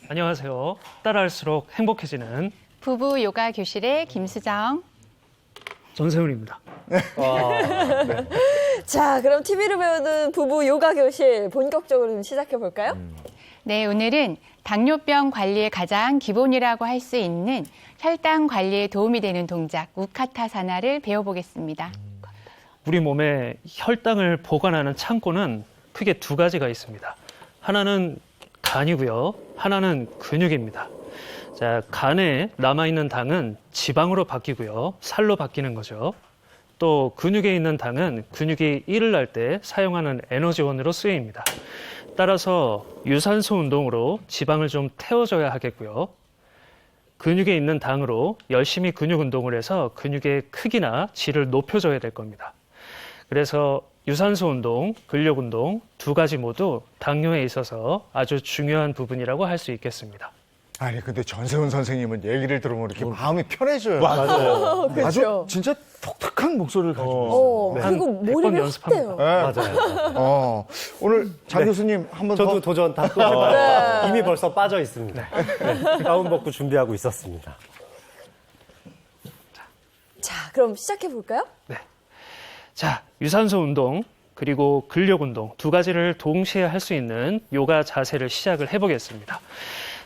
안녕하세요. 따라할수록 행복해지는 부부 요가 교실의 김수정. 전세훈입니다. 자, 그럼 TV로 배우는 부부 요가 교실 본격적으로 좀 시작해 볼까요? 네, 오늘은 당뇨병 관리의 가장 기본이라고 할 수 있는 혈당 관리에 도움이 되는 동작 우카타사나를 배워보겠습니다. 우리 몸에 혈당을 보관하는 창고는 크게 두 가지가 있습니다. 하나는 간이고요. 하나는 근육입니다. 자, 간에 남아있는 당은 지방으로 바뀌고요. 살로 바뀌는 거죠. 또 근육에 있는 당은 근육이 일을 할 때 사용하는 에너지원으로 쓰입니다. 따라서 유산소 운동으로 지방을 좀 태워줘야 하겠고요. 근육에 있는 당으로 열심히 근육 운동을 해서 근육의 크기나 질을 높여줘야 될 겁니다. 그래서 유산소 운동, 근력 운동 두 가지 모두 당뇨에 있어서 아주 중요한 부분이라고 할 수 있겠습니다. 아니 근데 전세훈 선생님은 얘기를 들으면 이렇게 마음이 편해져요. 맞아요. 아주 그렇죠. 진짜 톡톡한 목소리를 가지고 있어요. 그리고 몰입이 확 돼요. 맞아요. 오늘 장 네. 교수님 한 번 더. 저도 도전 다 또 해봐요. 이미 벌써 빠져 있습니다. 네. 가운 벗고 준비하고 있었습니다. 자, 그럼 시작해 볼까요? 자, 유산소 운동 그리고 근력 운동 두 가지를 동시에 할 수 있는 요가 자세를 시작을 해보겠습니다.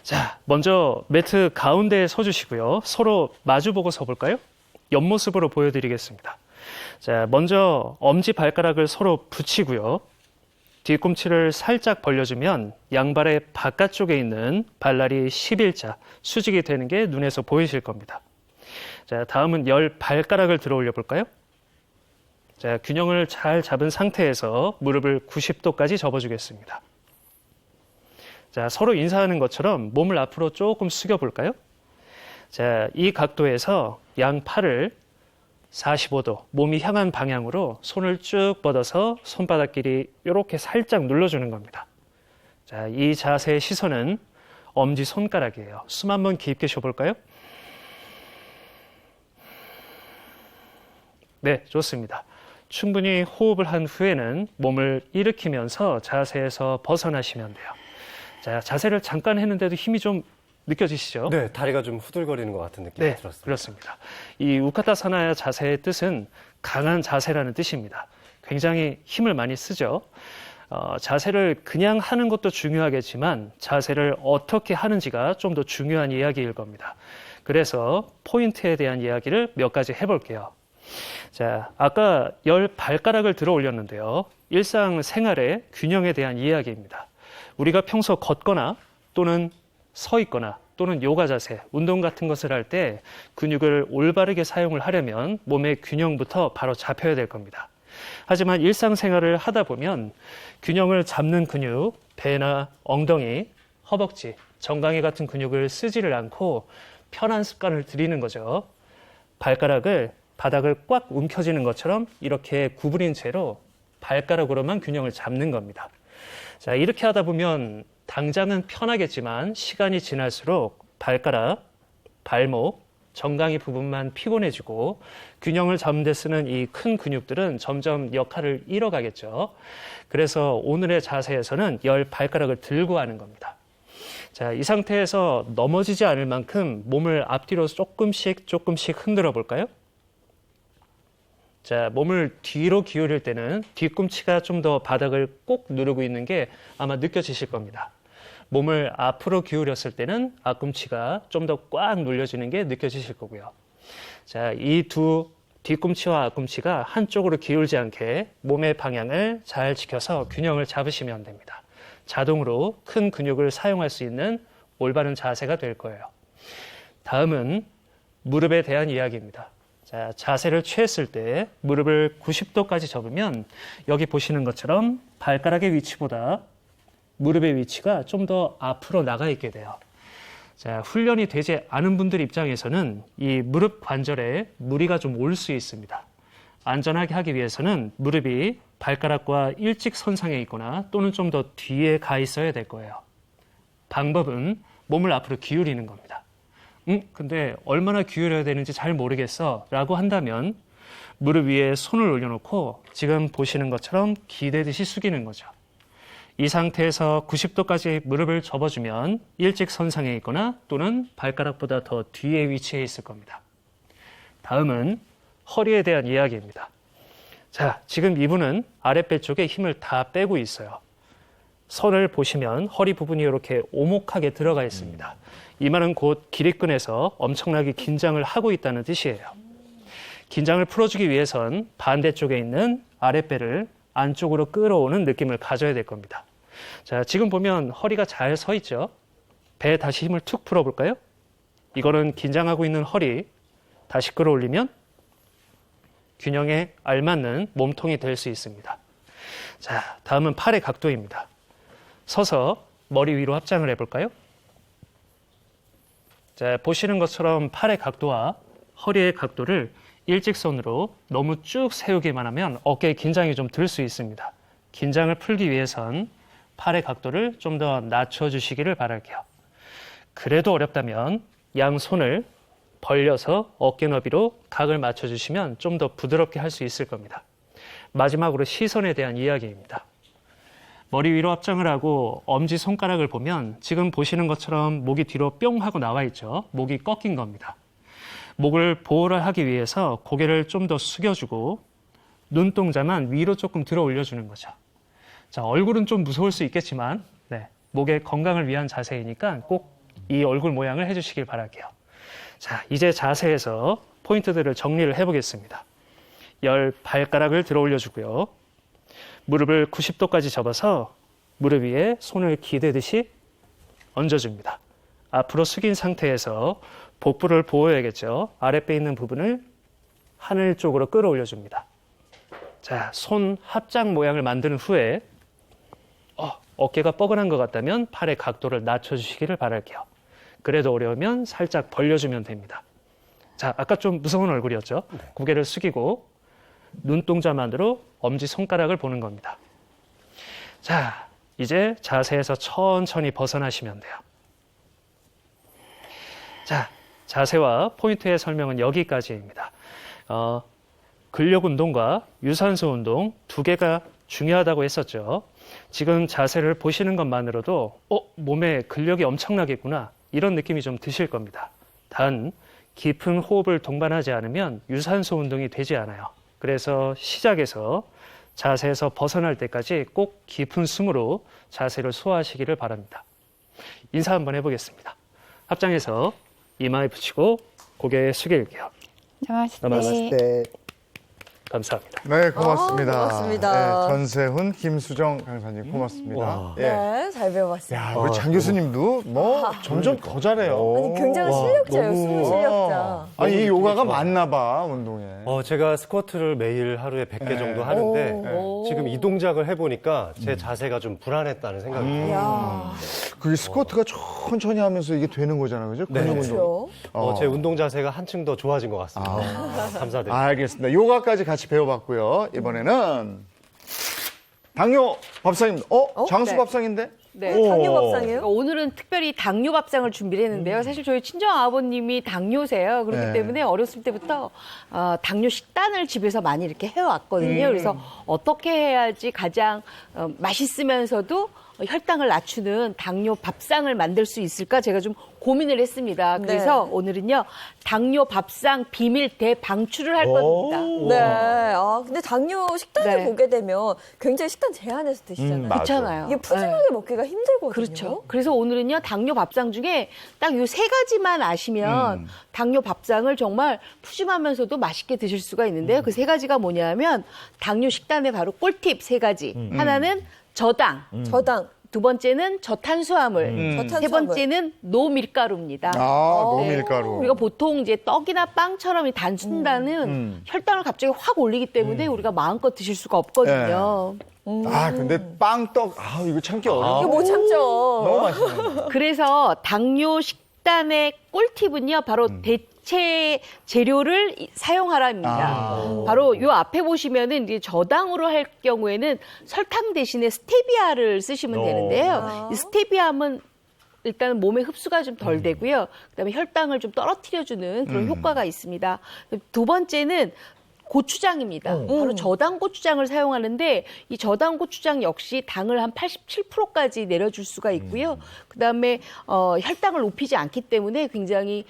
자, 먼저 매트 가운데에 서주시고요. 서로 마주보고 서볼까요? 옆모습으로 보여드리겠습니다. 자, 먼저 엄지 발가락을 서로 붙이고요. 뒤꿈치를 살짝 벌려주면 양발의 바깥쪽에 있는 발날이 11자 수직이 되는 게 눈에서 보이실 겁니다. 자, 다음은 열 발가락을 들어 올려 볼까요? 자, 균형을 잘 잡은 상태에서 무릎을 90도까지 접어주겠습니다. 자, 서로 인사하는 것처럼 몸을 앞으로 조금 숙여 볼까요? 자, 이 각도에서 양 팔을 45도, 몸이 향한 방향으로 손을 쭉 뻗어서 손바닥끼리 이렇게 살짝 눌러주는 겁니다. 자, 이 자세의 시선은 엄지 손가락이에요. 숨 한번 깊게 쉬어볼까요? 네, 좋습니다. 충분히 호흡을 한 후에는 몸을 일으키면서 자세에서 벗어나시면 돼요. 자, 자세를 잠깐 했는데도 힘이 좀 느껴지시죠? 네, 다리가 좀 후들거리는 것 같은 느낌이 들었습니다. 그렇습니다. 이 우카타사나 자세의 뜻은 강한 자세라는 뜻입니다. 굉장히 힘을 많이 쓰죠. 자세를 그냥 하는 것도 중요하겠지만 자세를 어떻게 하는지가 좀 더 중요한 이야기일 겁니다. 그래서 포인트에 대한 이야기를 몇 가지 해볼게요. 자, 아까 열 발가락을 들어 올렸는데요. 일상생활의 균형에 대한 이야기입니다. 우리가 평소 걷거나 또는 서 있거나 또는 요가 자세, 운동 같은 것을 할 때 근육을 올바르게 사용을 하려면 몸의 균형부터 바로 잡혀야 될 겁니다. 하지만 일상생활을 하다 보면 균형을 잡는 근육, 배나 엉덩이, 허벅지, 정강이 같은 근육을 쓰지를 않고 편한 습관을 들이는 거죠. 발가락을 바닥을 꽉 움켜쥐는 것처럼 이렇게 구부린 채로 발가락으로만 균형을 잡는 겁니다. 자, 이렇게 하다 보면 당장은 편하겠지만 시간이 지날수록 발가락, 발목, 정강이 부분만 피곤해지고 균형을 잡는 데 쓰는 이 큰 근육들은 점점 역할을 잃어가겠죠. 그래서 오늘의 자세에서는 열 발가락을 들고 하는 겁니다. 자, 이 상태에서 넘어지지 않을 만큼 몸을 앞뒤로 조금씩 흔들어 볼까요? 자, 몸을 뒤로 기울일 때는 뒤꿈치가 좀 더 바닥을 꼭 누르고 있는 게 아마 느껴지실 겁니다. 몸을 앞으로 기울였을 때는 앞꿈치가 좀 더 꽉 눌려지는 게 느껴지실 거고요. 자, 이 두 뒤꿈치와 앞꿈치가 한쪽으로 기울지 않게 몸의 방향을 잘 지켜서 균형을 잡으시면 됩니다. 자동으로 큰 근육을 사용할 수 있는 올바른 자세가 될 거예요. 다음은 무릎에 대한 이야기입니다. 자, 자세를 취했을 때 무릎을 90도까지 접으면 여기 보시는 것처럼 발가락의 위치보다 무릎의 위치가 좀 더 앞으로 나가 있게 돼요. 자, 훈련이 되지 않은 분들 입장에서는 이 무릎 관절에 무리가 좀 올 수 있습니다. 안전하게 하기 위해서는 무릎이 발가락과 일직선상에 있거나 또는 좀 더 뒤에 가 있어야 될 거예요. 방법은 몸을 앞으로 기울이는 겁니다. 근데 얼마나 기울여야 되는지 잘 모르겠어 라고 한다면 무릎 위에 손을 올려놓고 지금 보시는 것처럼 기대듯이 숙이는 거죠. 이 상태에서 90도까지 무릎을 접어주면 일직선상에 있거나 또는 발가락보다 더 뒤에 위치해 있을 겁니다. 다음은 허리에 대한 이야기입니다. 자, 지금 이분은 아랫배 쪽에 힘을 다 빼고 있어요. 선을 보시면 허리 부분이 이렇게 오목하게 들어가 있습니다. 이 말은 곧 기립근에서 엄청나게 긴장을 하고 있다는 뜻이에요. 긴장을 풀어주기 위해선 반대쪽에 있는 아랫배를 안쪽으로 끌어오는 느낌을 가져야 될 겁니다. 자, 지금 보면 허리가 잘 서 있죠? 배에 다시 힘을 툭 풀어볼까요? 이거는 긴장하고 있는 허리 다시 끌어올리면 균형에 알맞는 몸통이 될 수 있습니다. 자, 다음은 팔의 각도입니다. 서서 머리 위로 합장을 해볼까요? 자, 보시는 것처럼 팔의 각도와 허리의 각도를 일직선으로 너무 쭉 세우기만 하면 어깨에 긴장이 좀 들 수 있습니다. 긴장을 풀기 위해선 팔의 각도를 좀 더 낮춰주시기를 바랄게요. 그래도 어렵다면 양손을 벌려서 어깨 너비로 각을 맞춰주시면 좀 더 부드럽게 할 수 있을 겁니다. 마지막으로 시선에 대한 이야기입니다. 머리 위로 합장을 하고 엄지손가락을 보면 지금 보시는 것처럼 목이 뒤로 뿅 하고 나와 있죠. 목이 꺾인 겁니다. 목을 보호를 하기 위해서 고개를 좀 더 숙여주고 눈동자만 위로 조금 들어 올려주는 거죠. 자, 얼굴은 좀 무서울 수 있겠지만 목의 건강을 위한 자세이니까 꼭 이 얼굴 모양을 해주시길 바랄게요. 자, 이제 자세에서 포인트들을 정리를 해보겠습니다. 10발가락을 들어 올려주고요. 무릎을 90도까지 접어서 무릎 위에 손을 기대듯이 얹어줍니다. 앞으로 숙인 상태에서 복부를 보호해야겠죠. 아랫배 있는 부분을 하늘 쪽으로 끌어올려줍니다. 자, 손 합장 모양을 만든 후에 어깨가 뻐근한 것 같다면 팔의 각도를 낮춰주시기를 바랄게요. 그래도 어려우면 살짝 벌려주면 됩니다. 자, 아까 좀 무서운 얼굴이었죠. 고개를 숙이고 눈동자만으로 엄지손가락을 보는 겁니다. 자, 이제 자세에서 천천히 벗어나시면 돼요. 자, 자세와 포인트의 설명은 여기까지입니다. 근력 운동과 유산소 운동 두 개가 중요하다고 했었죠. 지금 자세를 보시는 것만으로도 몸에 근력이 엄청나겠구나 이런 느낌이 좀 드실 겁니다. 단 깊은 호흡을 동반하지 않으면 유산소 운동이 되지 않아요. 그래서 시작에서 자세에서 벗어날 때까지 꼭 깊은 숨으로 자세를 소화하시기를 바랍니다. 인사 한번 해보겠습니다. 합장해서 이마에 붙이고 고개 숙일게요. 나마스테. 감사합니다. 네, 고맙습니다. 고맙습니다. 네, 전세훈, 김수정 강사님 고맙습니다. 네, 잘 배워봤습니다. 야, 우리 장 교수님도 점점 더 잘해요. 아니, 굉장한 실력자예요, 숨 실력자. 아니, 이 요가가 맞나 봐, 운동에. 제가 스쿼트를 매일 하루에 100개 정도 하는데 지금 이 동작을 해보니까 제 자세가 좀 불안했다는 생각이 들어요. 그게 스쿼트가 천천히 하면서 이게 되는 거잖아요, 그죠? 네. 근육 운동. 제 운동 자세가 한층 더 좋아진 것 같습니다. 감사드립니다. 알겠습니다. 요가까지 같이 배워봤고요. 이번에는 당뇨 밥상입니다. 장수 네. 밥상인데? 네, 당뇨 밥상이에요? 오늘은 특별히 당뇨 밥상을 준비를 했는데요. 사실 저희 친정 아버님이 당뇨세요. 그렇기 때문에 어렸을 때부터 당뇨 식단을 집에서 많이 이렇게 해왔거든요. 그래서 어떻게 해야지 가장 맛있으면서도 혈당을 낮추는 당뇨 밥상을 만들 수 있을까 제가 좀 고민을 했습니다. 그래서 오늘은요 당뇨 밥상 비밀 대방출을 할 겁니다. 네. 근데 당뇨 식단을 보게 되면 굉장히 식단 제한해서 드시잖아요. 그렇잖아요. 이게 푸짐하게 먹기가 힘들거든요. 그렇죠. 그래서 오늘은요 당뇨 밥상 중에 딱 요 세 가지만 아시면 당뇨 밥상을 정말 푸짐하면서도 맛있게 드실 수가 있는데요. 그 세 가지가 뭐냐면 당뇨 식단의 바로 꿀팁 세 가지. 하나는 저당. 두 번째는 저탄수화물. 세 번째는 노밀가루입니다. 노밀가루. 우리가 보통 이제 떡이나 빵처럼 이 단순단은 혈당을 갑자기 확 올리기 때문에 우리가 마음껏 드실 수가 없거든요. 근데 빵, 떡, 이거 참기 어려워. 이거 못 참죠. 너무 맛있어요. 그래서 당뇨 식단의 꿀팁은요, 바로 대체 재료를 사용하라입니다. 바로 요 앞에 보시면은 이제 저당으로 할 경우에는 설탕 대신에 스테비아를 쓰시면 되는데요. 이 스테비아는 일단 몸에 흡수가 좀 덜 되고요. 그다음에 혈당을 좀 떨어뜨려주는 그런 효과가 있습니다. 두 번째는 고추장입니다. 바로 저당 고추장을 사용하는데 이 저당 고추장 역시 당을 한 87%까지 내려줄 수가 있고요. 그다음에 혈당을 높이지 않기 때문에 굉장히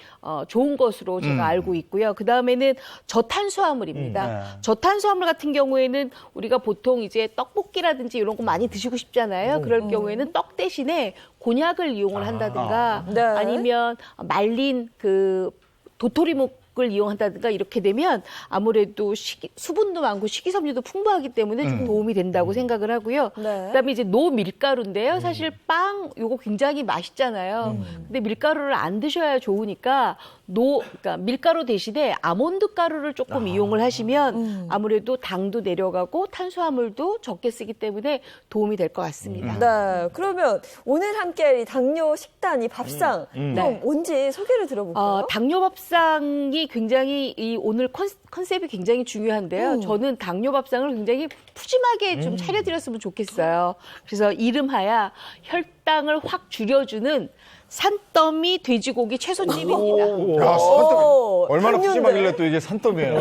좋은 것으로 제가 알고 있고요. 그다음에는 저탄수화물입니다. 저탄수화물 같은 경우에는 우리가 보통 이제 떡볶이라든지 이런 거 많이 드시고 싶잖아요. 그럴 경우에는 떡 대신에 곤약을 이용을 한다든가 아니면 말린 그 도토리묵 을 이용한다든가 이렇게 되면 아무래도 수분도 많고 식이섬유도 풍부하기 때문에 좀 도움이 된다고 생각을 하고요. 그다음에 이제 노밀가루인데요. 사실 빵 요거 굉장히 맛있잖아요. 근데 밀가루를 안 드셔야 좋으니까 그러니까 밀가루 대신에 아몬드 가루를 조금 이용을 하시면 아무래도 당도 내려가고 탄수화물도 적게 쓰기 때문에 도움이 될 것 같습니다. 네. 그러면 오늘 함께할 이 당뇨 식단, 이 밥상 그럼 뭔지 소개를 들어볼까요? 당뇨 밥상이 굉장히 이 오늘 컨셉이 굉장히 중요한데요. 저는 당뇨 밥상을 굉장히 푸짐하게 좀 차려드렸으면 좋겠어요. 그래서 이름하야 혈당을 확 줄여주는 산더미 돼지고기 채소찜입니다. 야, 산더미. 얼마나 푸짐하길래 또 이게 산더미예요.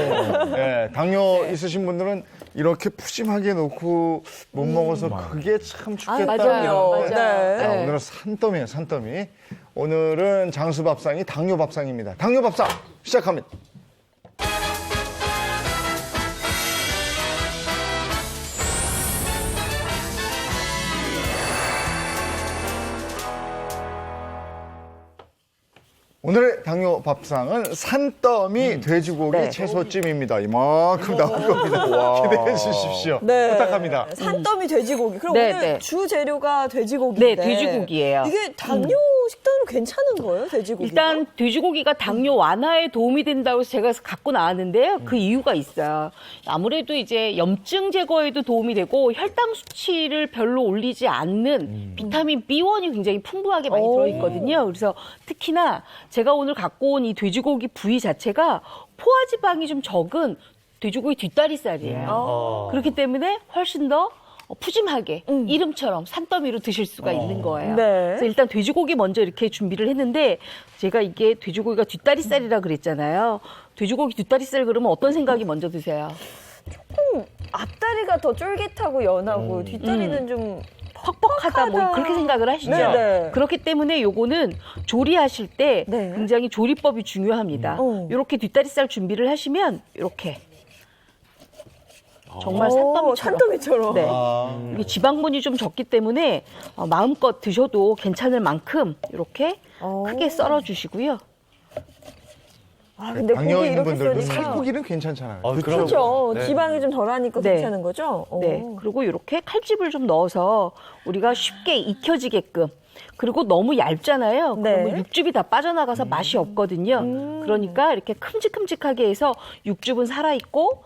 예, 당뇨 있으신 분들은 이렇게 푸짐하게 놓고 못 먹어서 그게 참 죽겠다. 맞아요. 자, 네. 오늘은 산더미예요, 산더미. 오늘은 장수 밥상이 당뇨 밥상입니다. 당뇨 밥상 시작합니다. 오늘의 당뇨 밥상은 산더미 돼지고기 채소찜입니다. 이만큼 나올 겁니다. 기대해 주십시오. 네. 부탁합니다. 산더미 돼지고기. 그럼 네, 오늘 네. 주 재료가 돼지고기인데. 네, 돼지고기예요. 이게 당뇨 식단으로 괜찮은 거예요, 돼지고기? 일단 돼지고기가 당뇨 완화에 도움이 된다고 해서 제가 갖고 나왔는데요. 그 이유가 있어요. 아무래도 이제 염증 제거에도 도움이 되고 혈당 수치를 별로 올리지 않는 비타민 B1이 굉장히 풍부하게 많이 들어있거든요. 그래서 특히나 제가 오늘 갖고 온 이 돼지고기 부위 자체가 포화지방이 좀 적은 돼지고기 뒷다리살이에요. 그렇기 때문에 훨씬 더 푸짐하게 이름처럼 산더미로 드실 수가 있는 거예요. 네. 그래서 일단 돼지고기 먼저 이렇게 준비를 했는데 제가 이게 돼지고기가 뒷다리살이라 그랬잖아요. 돼지고기 뒷다리살 그러면 어떤 생각이 먼저 드세요? 조금 앞다리가 더 쫄깃하고 연하고 뒷다리는 좀 퍽퍽하다 뭐 그렇게 생각을 하시죠. 네네. 그렇기 때문에 요거는 조리하실 때 굉장히 조리법이 중요합니다. 이렇게 뒷다리살 준비를 하시면 이렇게 정말 산더미처럼. 네. 이게 지방분이 좀 적기 때문에 마음껏 드셔도 괜찮을 만큼 이렇게 크게 썰어 주시고요. 아, 근데 당뇨 고기 있는 이렇게 분들도 쓰니까. 살코기는 괜찮잖아요. 그렇죠. 네. 지방이 좀 덜하니까 네. 괜찮은 거죠? 네. 그리고 이렇게 칼집을 좀 넣어서 우리가 쉽게 익혀지게끔. 그리고 너무 얇잖아요. 그러면 육즙이 다 빠져나가서 맛이 없거든요. 그러니까 이렇게 큼직큼직하게 해서 육즙은 살아있고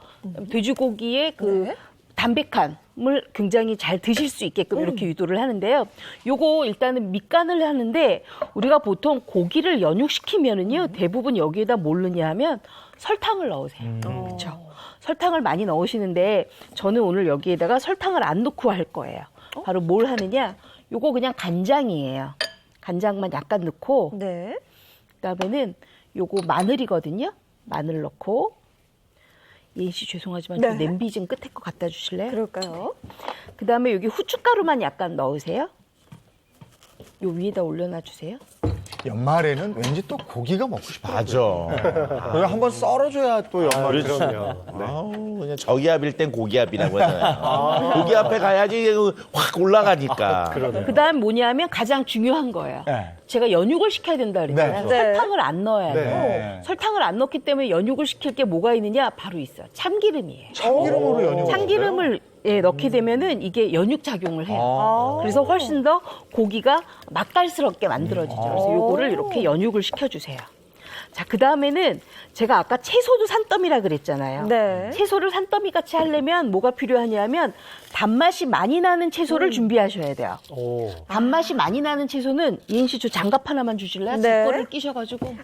돼지고기의 그 담백함을 굉장히 잘 드실 수 있게끔 이렇게 유도를 하는데요. 요거 일단은 밑간을 하는데 우리가 보통 고기를 연육시키면은요 대부분 여기에다 뭘 넣냐 하면 설탕을 넣으세요. 그렇죠. 설탕을 많이 넣으시는데 저는 오늘 여기에다가 설탕을 안 넣고 할 거예요. 바로 뭘 하느냐? 요거 그냥 간장이에요. 간장만 약간 넣고 그다음에는 요거 마늘이거든요. 마늘 넣고 예인 씨 죄송하지만 좀 냄비 좀 끝에 거 갖다 주실래요? 그럴까요? 그다음에 여기 후춧가루만 약간 넣으세요. 요 위에다 올려놔 주세요. 연말에는 왠지 또 고기가 먹고 싶어요. 맞아. 그래 한번 썰어줘야 또 연말이 그럼요. 아우, 그냥 저기압일 땐 고기압이라고 하잖아요. 고기압에 가야지 확 올라가니까. 그다음 뭐냐면 가장 중요한 거예요. 제가 연육을 시켜야 된다 그랬잖아요. 네. 설탕을 안 넣어야 돼요. 네. 설탕을 안 넣기 때문에 연육을 시킬 게 뭐가 있느냐? 바로 있어요. 참기름이에요. 참기름으로 연육. 참기름을 넣게 되면은 이게 연육 작용을 해요. 그래서 훨씬 더 고기가 맛깔스럽게 만들어지죠. 그래서 요거를 이렇게 연육을 시켜주세요. 자, 그 다음에는 제가 아까 채소도 산더미라 그랬잖아요. 채소를 산더미 같이 하려면 뭐가 필요하냐면 단맛이 많이 나는 채소를 준비하셔야 돼요. 단맛이 많이 나는 채소는 예인 씨 저 장갑 하나만 주실래요? 제 거를 끼셔가지고.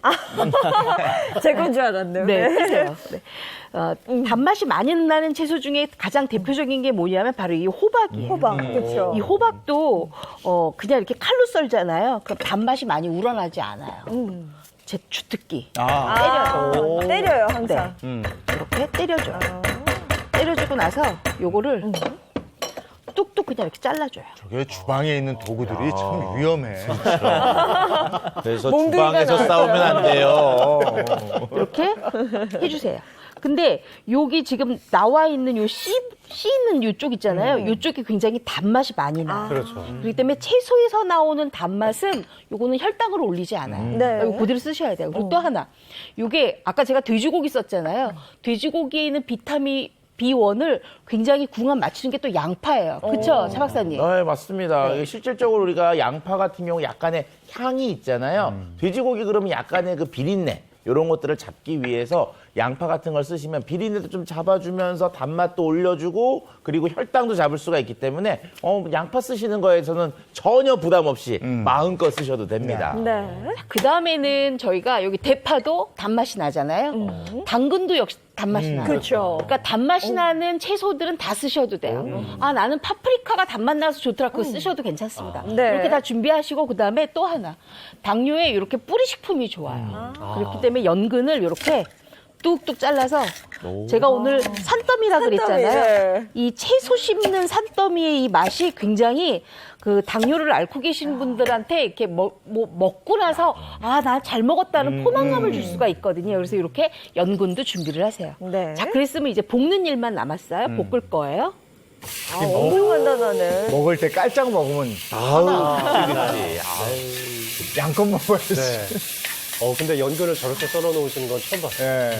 제 건 줄 알았네요. 네, 끼세요. 네. 단맛이 많이 나는 채소 중에 가장 대표적인 게 뭐냐면 바로 이 호박이에요. 호박, 그렇죠. 이 호박도 그냥 이렇게 칼로 썰잖아요. 그럼 단맛이 많이 우러나지 않아요. 제 주특기. 때려요. 때려요, 항상. 이렇게 때려줘요. 때려주고 나서 요거를 뚝뚝 그냥 이렇게 잘라줘요. 저게 주방에 있는 도구들이 참 위험해. 그래서 주방에서 싸우면 안 돼요. 이렇게 해주세요. 근데 여기 지금 나와 있는 요 씨 있는 요쪽 있잖아요. 요쪽이 굉장히 단맛이 많이 나요. 그렇죠. 그렇기 때문에 채소에서 나오는 단맛은 요거는 혈당을 올리지 않아요. 이거 그대로 쓰셔야 돼요. 그리고 또 하나. 요게 아까 제가 돼지고기 썼잖아요. 돼지고기에 있는 비타민 B1을 굉장히 궁합 맞추는 게 또 양파예요. 그렇죠, 차 박사님? 네, 맞습니다. 실질적으로 우리가 양파 같은 경우 약간의 향이 있잖아요. 돼지고기 그러면 약간의 그 비린내 이런 것들을 잡기 위해서 양파 같은 걸 쓰시면 비린내도 좀 잡아주면서 단맛도 올려주고 그리고 혈당도 잡을 수가 있기 때문에 양파 쓰시는 거에서는 전혀 부담 없이 마음껏 쓰셔도 됩니다. 네. 그 다음에는 저희가 여기 대파도 단맛이 나잖아요. 당근도 역시 단맛이 나요. 그렇죠. 그러니까 단맛이 나는 채소들은 다 쓰셔도 돼요. 아, 나는 파프리카가 단맛 나서 좋더라. 그거 쓰셔도 괜찮습니다. 네. 이렇게 다 준비하시고 그다음에 또 하나. 당뇨에 이렇게 뿌리 식품이 좋아요. 그렇기 때문에 연근을 이렇게 뚝뚝 잘라서 제가 오늘 산더미라 그랬잖아요. 네. 이 채소 씹는 산더미의 이 맛이 굉장히 그 당뇨를 앓고 계신 분들한테 이렇게 먹고 나서 아, 나 잘 먹었다는 포만감을 줄 수가 있거든요. 그래서 이렇게 연근도 준비를 하세요. 네. 자, 그랬으면 이제 볶는 일만 남았어요. 볶을 거예요. 엄청 간단하네. 먹을 때 깔짝 먹으면 양껏 먹어야지. 네. 근데 연근을 저렇게 썰어 놓으시는 건 처음 봤어요.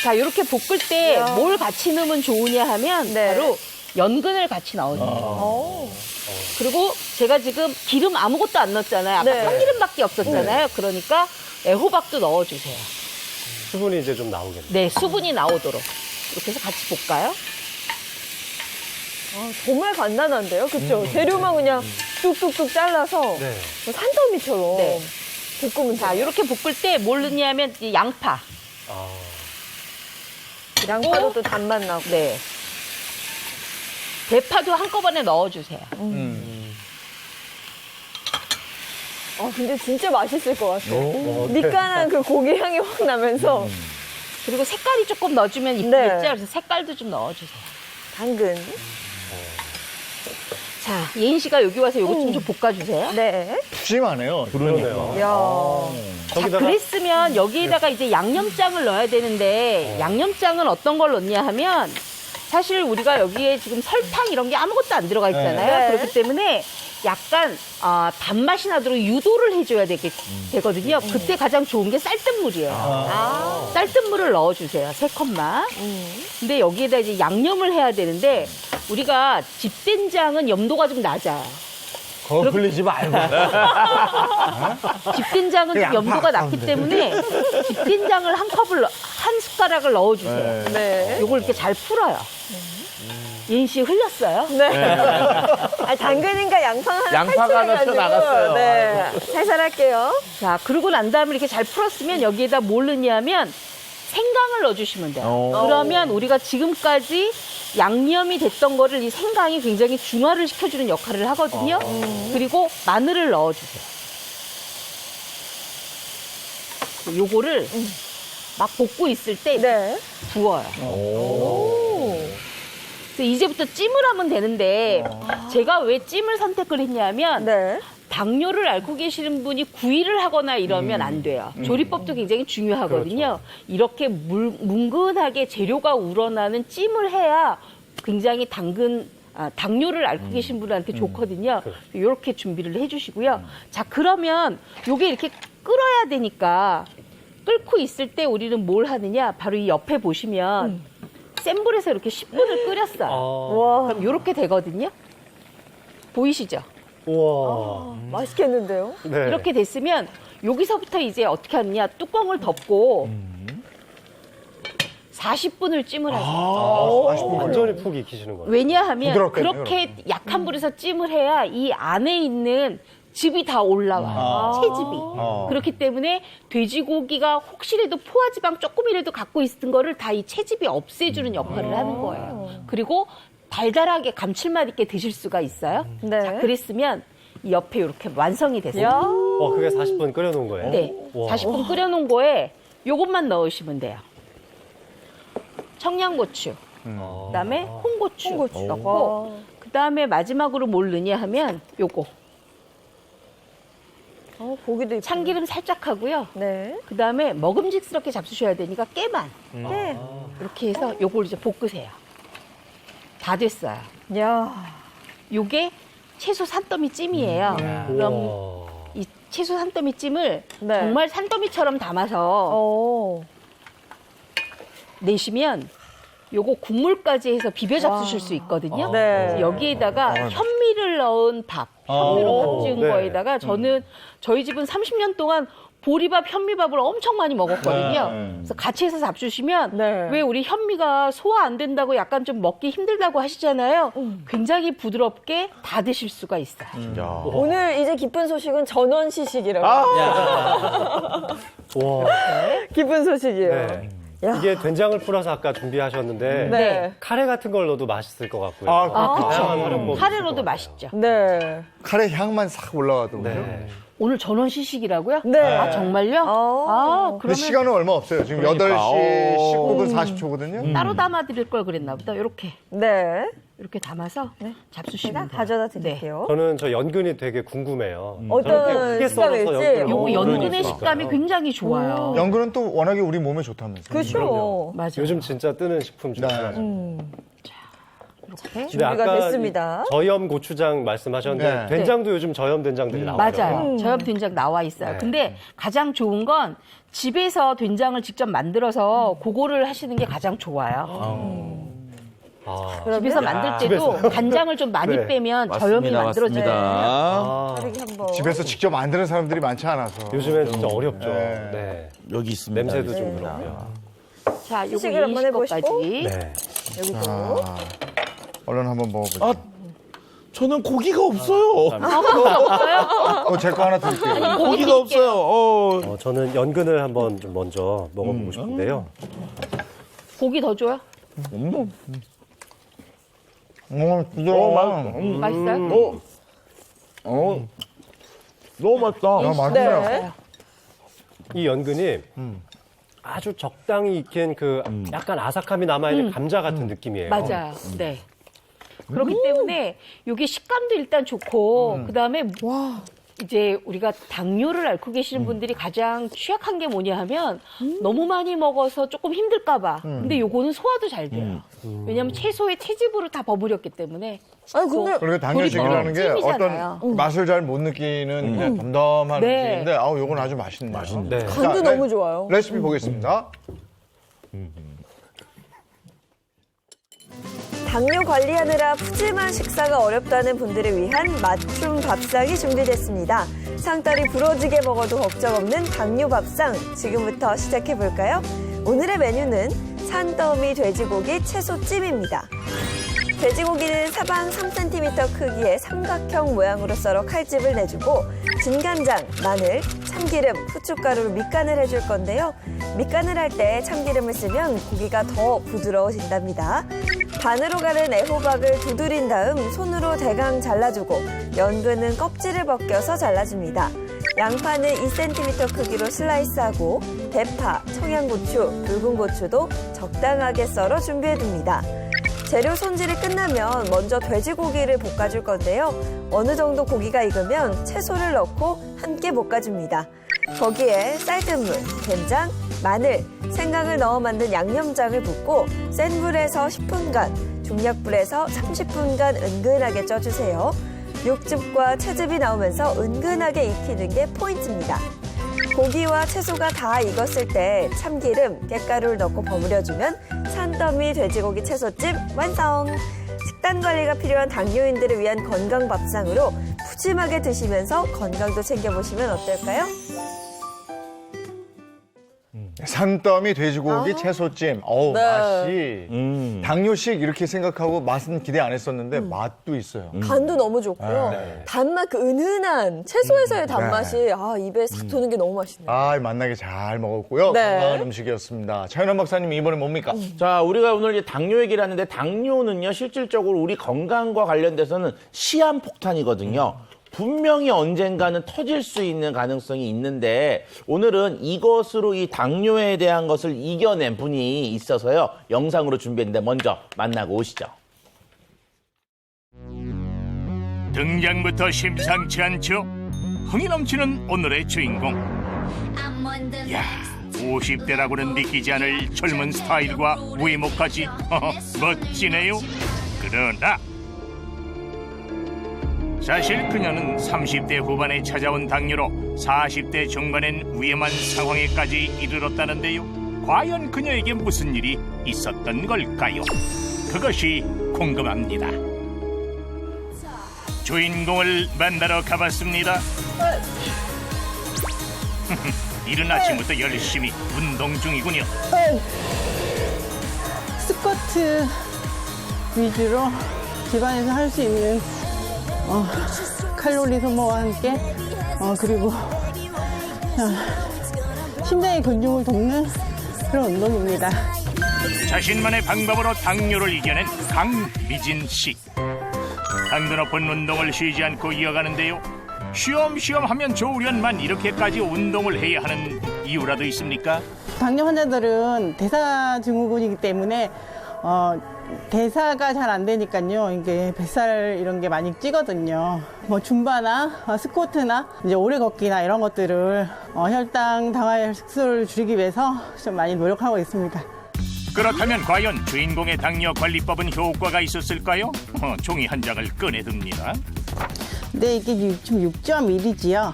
자, 이렇게 볶을 때 뭘 같이 넣으면 좋으냐 하면 바로 연근을 같이 넣어줘요. 그리고 제가 지금 기름 아무것도 안 넣었잖아요. 아까 네. 참기름밖에 없었잖아요. 그러니까 애호박도 넣어주세요. 수분이 이제 좀 나오겠네요. 네, 수분이 나오도록. 이렇게 해서 같이 볶아요. 정말 간단한데요? 그렇죠? 재료만 그냥 뚝뚝뚝 잘라서 네. 산더미처럼 네. 볶으면 자, 이렇게 볶을 때 뭘 넣냐면 이 양파. 양파도 또 단맛 나고. 네. 대파도 한꺼번에 넣어주세요. 근데 진짜 맛있을 것 같아요. 밑간한 그 고기 향이 확 나면서. 그리고 색깔이 조금 넣어주면 이쁘겠죠? 그래서 색깔도 좀 넣어주세요. 당근. 자, 예인 씨가 여기 와서 이것 좀 볶아주세요. 네. 푸짐하네요. 그러네요. 자, 그랬으면 여기에다가 이제 양념장을 넣어야 되는데 양념장은 어떤 걸 넣냐 하면 사실 우리가 여기에 지금 설탕 이런 게 아무것도 안 들어가 있잖아요. 네. 그렇기 때문에 약간 단맛이 나도록 유도를 해줘야 되거든요. 그때 가장 좋은 게 쌀뜨물이에요. 쌀뜨물을 넣어주세요. 3컵만. 근데 여기에다 이제 양념을 해야 되는데 우리가 집된장은 염도가 좀 낮아요. 거슬리지 말고. 집된장은 좀 염도가 낮기 때문에 집된장을 한 숟가락을 넣어주세요. 네. 요걸 이렇게 잘 풀어요. 예인 씨 흘렸어요? 네. 당근인가 양파가 양파가 몇 나갔어요. 네. 살살 할게요. 자, 그러고 난 다음에 이렇게 잘 풀었으면 여기에다 뭘 넣냐면 생강을 넣어주시면 돼요. 그러면 우리가 지금까지 양념이 됐던 거를 이 생강이 굉장히 중화를 시켜주는 역할을 하거든요. 그리고 마늘을 넣어주세요. 요거를 막 볶고 있을 때 부어요. 그래서 이제부터 찜을 하면 되는데 제가 왜 찜을 선택을 했냐면 당뇨를 앓고 계시는 분이 구이를 하거나 이러면 안 돼요. 조리법도 굉장히 중요하거든요. 이렇게 뭉근하게 재료가 우러나는 찜을 해야 굉장히 당뇨를 앓고 계신 분한테 좋거든요. 이렇게 준비를 해주시고요. 자, 그러면 이게 이렇게 끓어야 되니까 끓고 있을 때 우리는 뭘 하느냐? 바로 이 옆에 보시면 센 불에서 이렇게 10분을 끓였어요. 그럼 이렇게 되거든요. 보이시죠? 우와. 맛있겠는데요? 네. 이렇게 됐으면 여기서부터 이제 어떻게 하느냐? 뚜껑을 덮고 40분을 찜을 하세요. 40분 완전히 푹 익히시는 거예요. 왜냐하면 부드럽겠네요, 그렇게 약한 불에서 찜을 해야 이 안에 있는 즙이 다 올라와요. 채즙이. 그렇기 때문에 돼지고기가 혹시라도 포화지방 조금이라도 갖고 있는 거를 다 이 채즙이 없애주는 역할을 하는 거예요. 그리고 달달하게 감칠맛 있게 드실 수가 있어요. 자, 그랬으면 이 옆에 이렇게 완성이 됐어요. 그게 40분 끓여놓은 거예요? 네. 40분 끓여놓은 거에 요것만 넣으시면 돼요. 청양고추, 그다음에 홍고추 넣고, 그다음에 마지막으로 뭘 넣냐 하면 요거. 고기도 있고. 참기름 살짝 하고요. 네. 그다음에 먹음직스럽게 잡수셔야 되니까 깨만. 네. 이렇게 해서 요걸 이제 볶으세요. 다 됐어요. 요게 채소 산더미 찜이에요. 그럼 이 채소 산더미 찜을 정말 산더미처럼 담아서 내시면 요거 국물까지 해서 비벼 잡수실 수 있거든요. 네. 여기에다가 현미 현미를 넣은 밥, 현미로 밥 지은 네. 거에다가 저는 저희 집은 30년 동안 보리밥, 현미밥을 엄청 많이 먹었거든요. 그래서 같이 해서 잡수시면 왜 우리 현미가 소화 안 된다고 약간 좀 먹기 힘들다고 하시잖아요. 굉장히 부드럽게 다 드실 수가 있어요. 오늘 이제 기쁜 소식은 전원 시식이라고. 와. 기쁜 소식이에요. 네. 이게 된장을 풀어서 아까 준비하셨는데 네. 카레 같은 걸 넣어도 맛있을 것 같고요. 그쵸. 카레로도 맛있죠. 네. 카레 향만 싹 올라가더군요. 오늘 전원 시식이라고요? 네. 아, 정말요? 아, 근데 시간은 얼마 없어요. 지금 8시 19분 40초거든요. 따로 담아 드릴 걸 그랬나 보다. 이렇게. 네. 이렇게 담아서 잡수시면 가져다 드릴게요. 저는 저 연근이 되게 궁금해요. 어떤 크게 썰어서 식감일지? 연근을 요거 먹어보고 연근의 그러니까요. 식감이 굉장히 좋아요. 연근은 또 워낙에 우리 몸에 좋다면서요. 그렇죠. 맞아요. 요즘 진짜 뜨는 식품 중에 하나죠. 이렇게 근데 준비가 아까 됐습니다. 저염 고추장 말씀하셨는데 네. 된장도 요즘 저염 된장들이 나와요. 맞아요. 저염 된장 나와 있어요. 네. 근데 가장 좋은 건 집에서 된장을 직접 만들어서 그거를 하시는 게 가장 좋아요. 집에서 만들 때도 간장을 좀 많이 네. 빼면 저염이 만들어져요. 집에서 직접 만드는 사람들이 많지 않아서. 요즘엔 진짜 어렵죠. 네. 네. 여기 있습니다. 냄새도 좀 그렇고요. 자, 요거 시식을 한번 해보시고. 네. 여기도. 자, 얼른 한번 먹어보죠. 저는 고기가 없어요. 제 거 하나 드릴게요. 고기가 없어요. 저는 연근을 한번 좀 먼저 먹어보고 싶은데요. 고기 더 줘요? 부드러워. 맛있어요? 너무 맛있다. 맛있네요. 네. 이 연근이 아주 적당히 익힌 그 약간 아삭함이 남아있는 감자 같은 느낌이에요. 맞아요. 네. 그렇기 때문에 이게 식감도 일단 좋고 그다음에 이제 우리가 당뇨를 앓고 계시는 분들이 가장 취약한 게 뭐냐 하면 너무 많이 먹어서 조금 힘들까 봐. 근데 요거는 소화도 잘 돼요. 왜냐하면 채소에 채즙으로 다 버무렸기 때문에. 아니 근데 그리고 당뇨식이라는 게 찜이잖아요. 어떤 맛을 잘 못 느끼는 그냥 덤덤한 네. 음식인데 요건 아주 맛있네요. 네. 간도 너무 좋아요. 레시피 보겠습니다. 당뇨 관리하느라 푸짐한 식사가 어렵다는 분들을 위한 맞춤 밥상이 준비됐습니다. 상다리 부러지게 먹어도 걱정 없는 당뇨 밥상 지금부터 시작해 볼까요? 오늘의 메뉴는 산더미 돼지고기 채소찜입니다. 돼지고기는 사방 3cm 크기의 삼각형 모양으로 썰어 칼집을 내주고 진간장, 마늘, 참기름, 후춧가루로 밑간을 해줄 건데요. 밑간을 할 때 참기름을 쓰면 고기가 더 부드러워진답니다. 반으로 가른 애호박을 두드린 다음 손으로 대강 잘라주고 연근은 껍질을 벗겨서 잘라줍니다. 양파는 2cm 크기로 슬라이스하고 대파, 청양고추, 붉은 고추도 적당하게 썰어 준비해둡니다. 재료 손질이 끝나면 먼저 돼지고기를 볶아줄 건데요. 어느 정도 고기가 익으면 채소를 넣고 함께 볶아줍니다. 거기에 쌀뜨물, 된장, 마늘, 생강을 넣어 만든 양념장을 붓고 센 불에서 10분간, 중약불에서 30분간 은근하게 쪄주세요. 육즙과 채즙이 나오면서 은근하게 익히는 게 포인트입니다. 고기와 채소가 다 익었을 때 참기름, 깻가루를 넣고 버무려주면 산더미 돼지고기 채소찜 완성! 식단 관리가 필요한 당뇨인들을 위한 건강 밥상으로 푸짐하게 드시면서 건강도 챙겨보시면 어떨까요? 산더미 돼지고기 채소찜. 어우, 네. 맛이. 당뇨식 이렇게 생각하고 맛은 기대 안 했었는데 맛도 있어요. 간도 너무 좋고요. 단맛, 그 은은한 채소에서의 단맛이 입에 싹 도는 게 너무 맛있네요. 맛나게 잘 먹었고요. 네. 건강한 음식이었습니다. 차윤환 박사님, 이번에 뭡니까? 자, 우리가 오늘 이제 당뇨 얘기를 하는데 당뇨는요, 실질적으로 우리 건강과 관련돼서는 시한폭탄이거든요. 분명히 언젠가는 터질 수 있는 가능성이 있는데 오늘은 이것으로 이 당뇨에 대한 것을 이겨낸 분이 있어서요. 영상으로 준비했는데 먼저 만나고 오시죠. 등장부터 심상치 않죠? 흥이 넘치는 오늘의 주인공. 야, 50대라고는 믿기지 않을 젊은 스타일과 외모까지 멋지네요. 그러나 사실 그녀는 30대 후반에 찾아온 당뇨로 40대 중반엔 위험한 상황에까지 이르렀다는데요. 과연 그녀에게 무슨 일이 있었던 걸까요? 그것이 궁금합니다. 주인공을 만나러 가봤습니다. 이른 아침부터 열심히 운동 중이군요. 스쿼트 위주로 집안에서 할 수 있는 칼로리 소모와 함께 그리고 심장의 근육을 돕는 그런 운동입니다. 자신만의 방법으로 당뇨를 이겨낸 강미진 씨. 강도 높은 운동을 쉬지 않고 이어가는데요. 쉬엄쉬엄 하면 좋으련만 이렇게까지 운동을 해야 하는 이유라도 있습니까? 당뇨 환자들은 대사증후군이기 때문에 대사가 잘 안 되니까요. 이게 뱃살 이런 게 많이 찌거든요. 뭐 줌바나 스쿼트나 이제 오래 걷기나 이런 것들을 혈당, 당화혈색소를 줄이기 위해서 좀 많이 노력하고 있습니다. 그렇다면 과연 주인공의 당뇨 관리법은 효과가 있었을까요? 종이 한 장을 꺼내듭니다. 네, 이게 지금 6.1이지요.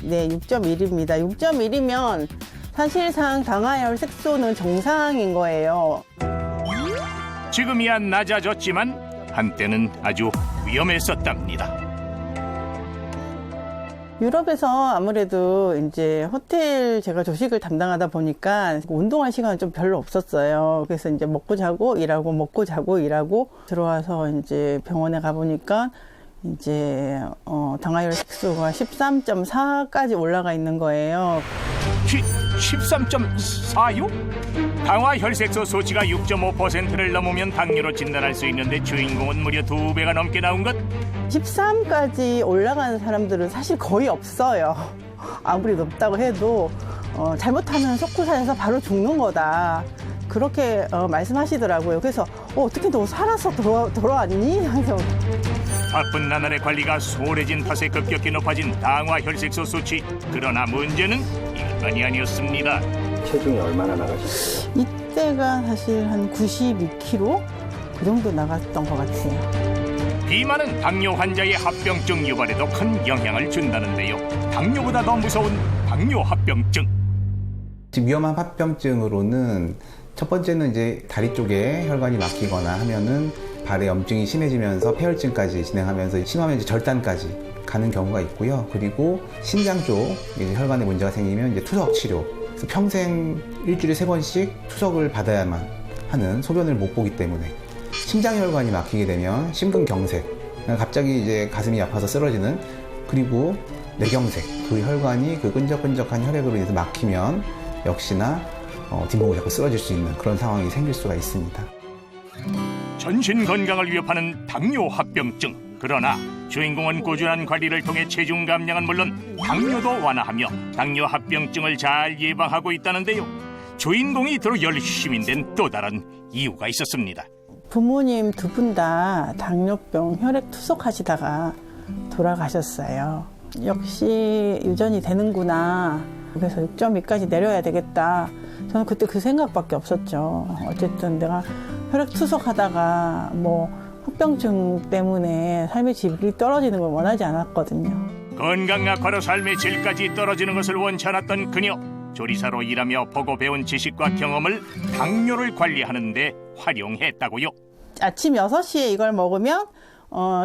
네, 6.1입니다. 6.1이면 사실상 당화혈색소는 정상인 거예요. 지금이야 낮아졌지만 한때는 아주 위험했었답니다. 유럽에서 아무래도 이제 호텔 제가 조식을 담당하다 보니까 운동할 시간은 좀 별로 없었어요. 그래서 이제 먹고 자고 일하고 먹고 자고 일하고 들어와서 이제 병원에 가보니까 이제 당화혈색소가 13.4까지 올라가 있는 거예요. 13.4요? 당화혈색소 수치가 6.5%를 넘으면 당뇨로 진단할 수 있는데 주인공은 무려 2배가 넘게 나온 것. 13까지 올라가는 사람들은 사실 거의 없어요. 아무리 높다고 해도 잘못하면 속구사에서 바로 죽는 거다. 그렇게 말씀하시더라고요. 그래서 어떻게 너 살아서 돌아왔니? 하면서 바쁜 나날의 관리가 소홀해진 탓에 급격히 높아진 당화혈색소 수치. 그러나 문제는 이것만이 아니었습니다. 체중이 얼마나 나가셨어요? 이때가 사실 한 92kg? 그 정도 나갔던 것 같아요. 비만은 당뇨 환자의 합병증 유발에도 큰 영향을 준다는데요. 당뇨보다 더 무서운 당뇨 합병증. 위험한 합병증으로는 첫 번째는 이제 다리 쪽에 혈관이 막히거나 하면은 발에 염증이 심해지면서 폐혈증까지 진행하면서 심하면 이제 절단까지 가는 경우가 있고요. 그리고 신장 쪽 이제 혈관에 문제가 생기면 이제 투석 치료. 그래서 평생 일주일에 3번씩 투석을 받아야만 하는, 소변을 못 보기 때문에. 심장혈관이 막히게 되면 심근경색, 갑자기 이제 가슴이 아파서 쓰러지는, 그리고 뇌경색, 그 혈관이 그 끈적끈적한 혈액으로 인해서 막히면 역시나 뒷목을 잡고 쓰러질 수 있는 그런 상황이 생길 수가 있습니다. 전신 건강을 위협하는 당뇨 합병증. 그러나 주인공은 꾸준한 관리를 통해 체중 감량은 물론 당뇨도 완화하며 당뇨 합병증을 잘 예방하고 있다는데요. 주인공이 이토록 열심히 된 또 다른 이유가 있었습니다. 부모님 두 분 다 당뇨병 혈액 투석하시다가 돌아가셨어요. 역시 유전이 되는구나. 그래서 6.2까지 내려야 되겠다. 저는 그때 그 생각밖에 없었죠. 어쨌든 내가 혈액 투석하다가 합병증 때문에 삶의 질이 떨어지는 걸 원하지 않았거든요. 건강 악화로 삶의 질까지 떨어지는 것을 원치 않았던 그녀. 조리사로 일하며 보고 배운 지식과 경험을 당뇨를 관리하는 데 활용했다고요. 아침 6시에 이걸 먹으면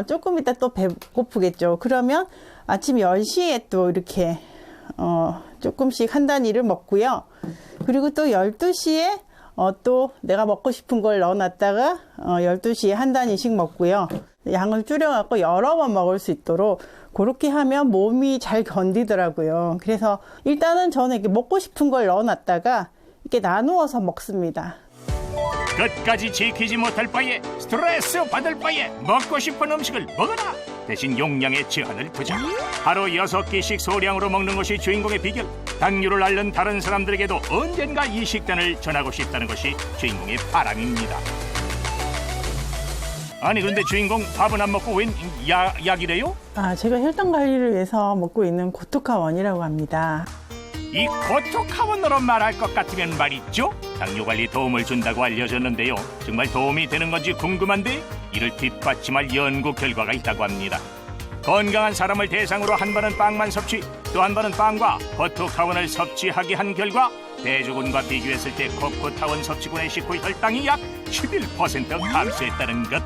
조금 이따 또 배고프겠죠. 그러면 아침 10시에 또 이렇게 조금씩 한 단위를 먹고요. 그리고 또 12시에 또 내가 먹고 싶은 걸 넣어놨다가 12시에 한 단위씩 먹고요. 양을 줄여갖고 여러 번 먹을 수 있도록 그렇게 하면 몸이 잘 견디더라고요. 그래서 일단은 저는 이렇게 먹고 싶은 걸 넣어놨다가 이렇게 나누어서 먹습니다. 끝까지 지키지 못할 바에 스트레스 받을 바에 먹고 싶은 음식을 먹어라. 대신 용량의 제한을 두자. 하루 6끼씩 소량으로 먹는 것이 주인공의 비결. 당뇨를 앓는 다른 사람들에게도 언젠가 이 식단을 전하고 싶다는 것이 주인공의 바람입니다. 아니 그런데 주인공 밥은 안 먹고 웬 약이래요? 제가 혈당 관리를 위해서 먹고 있는 고토카원이라고 합니다. 이 고토카원으로 말할 것 같으면 말이죠. 당뇨 관리 도움을 준다고 알려졌는데요. 정말 도움이 되는 건지 궁금한데 이를 뒷받침할 연구 결과가 있다고 합니다. 건강한 사람을 대상으로 한 번은 빵만 섭취, 또 한 번은 빵과 고토카원을 섭취하게 한 결과 대조군과 비교했을 때 고토카원 섭취군의 식후 혈당이 약 11% 감소했다는 것.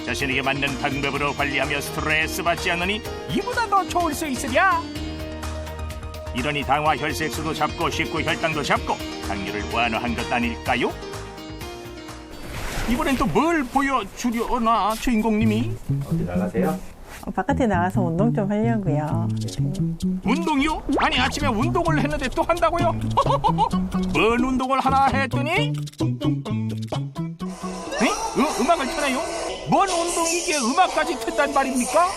자신에게 맞는 방법으로 관리하며 스트레스 받지 않으니 이보다 더 좋을 수 있으랴. 이러니 당화 혈색수도 잡고 식후 혈당도 잡고 당뇨를 완화한 것 아닐까요? 이번엔 또 뭘 보여주려나 주인공님이? 어디 나가세요? 바깥에 나가서 운동 좀 하려고요. 운동이요? 아니 아침에 운동을 했는데 또 한다고요? 뭔 운동을 하나 했더니? 음악을 트네요? 뭔 운동이기에 음악까지 튼단 말입니까?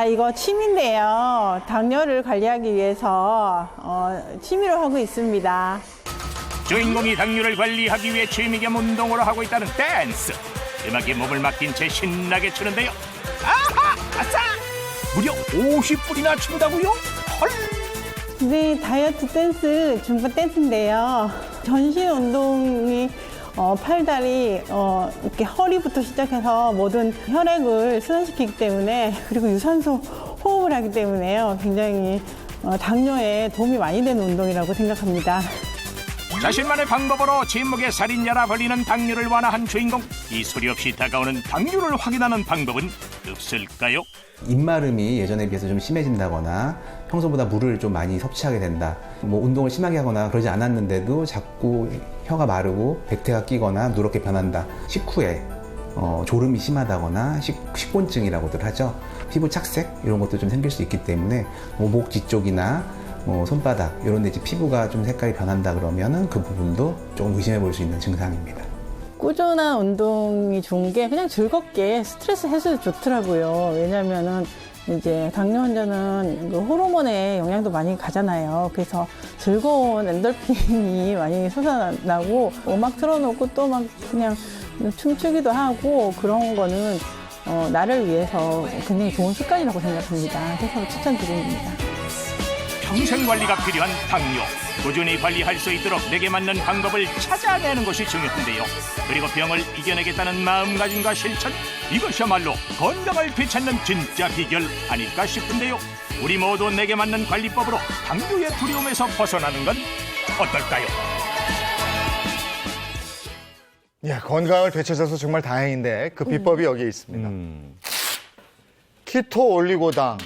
이거 취미인데요. 당뇨를 관리하기 위해서 취미로 하고 있습니다. 주인공이 당뇨를 관리하기 위해 취미 겸 운동으로 하고 있다는 댄스. 음악에 몸을 맡긴 채 신나게 추는데요. 아하! 아싸! 무려 50분이나 춘다고요? 헐! 네, 다이어트 댄스, 줌바 댄스인데요. 전신 운동이 팔다리, 이렇게 허리부터 시작해서 모든 혈액을 순환시키기 때문에, 그리고 유산소 호흡을 하기 때문에요. 굉장히 당뇨에 도움이 많이 되는 운동이라고 생각합니다. 자신만의 방법으로 진목의 살인자라 불리는 당뇨를 완화한 주인공. 이 소리 없이 다가오는 당뇨를 확인하는 방법은 없을까요? 입마름이 예전에 비해서 좀 심해진다거나 평소보다 물을 좀 많이 섭취하게 된다. 뭐 운동을 심하게 하거나 그러지 않았는데도 자꾸 혀가 마르고 백태가 끼거나 누렇게 변한다. 식후에 졸음이 심하다거나 식곤증이라고들 하죠. 피부 착색 이런 것도 좀 생길 수 있기 때문에 목 뒤쪽이나 손바닥 이런 데 이제 피부가 좀 색깔이 변한다 그러면은 그 부분도 조금 의심해 볼 수 있는 증상입니다. 꾸준한 운동이 좋은 게 그냥 즐겁게 스트레스 해소도 좋더라고요. 왜냐면은 이제 당뇨 환자는 그 호르몬에 영향도 많이 가잖아요. 그래서 즐거운 엔돌핀이 많이 솟아나고 음악 틀어놓고 또 막 그냥 춤추기도 하고 그런 거는 나를 위해서 굉장히 좋은 습관이라고 생각합니다. 그래서 추천드립니다. 평생 관리가 필요한 당뇨. 꾸준히 관리할 수 있도록 내게 맞는 방법을 찾아내는 것이 중요한데요. 그리고 병을 이겨내겠다는 마음가짐과 실천, 이것이야말로 건강을 되찾는 진짜 비결 아닐까 싶은데요. 우리 모두 내게 맞는 관리법으로 당뇨의 두려움에서 벗어나는 건 어떨까요? 야, 건강을 되찾아서 정말 다행인데 그 비법이 여기에 있습니다. 키토 올리고당,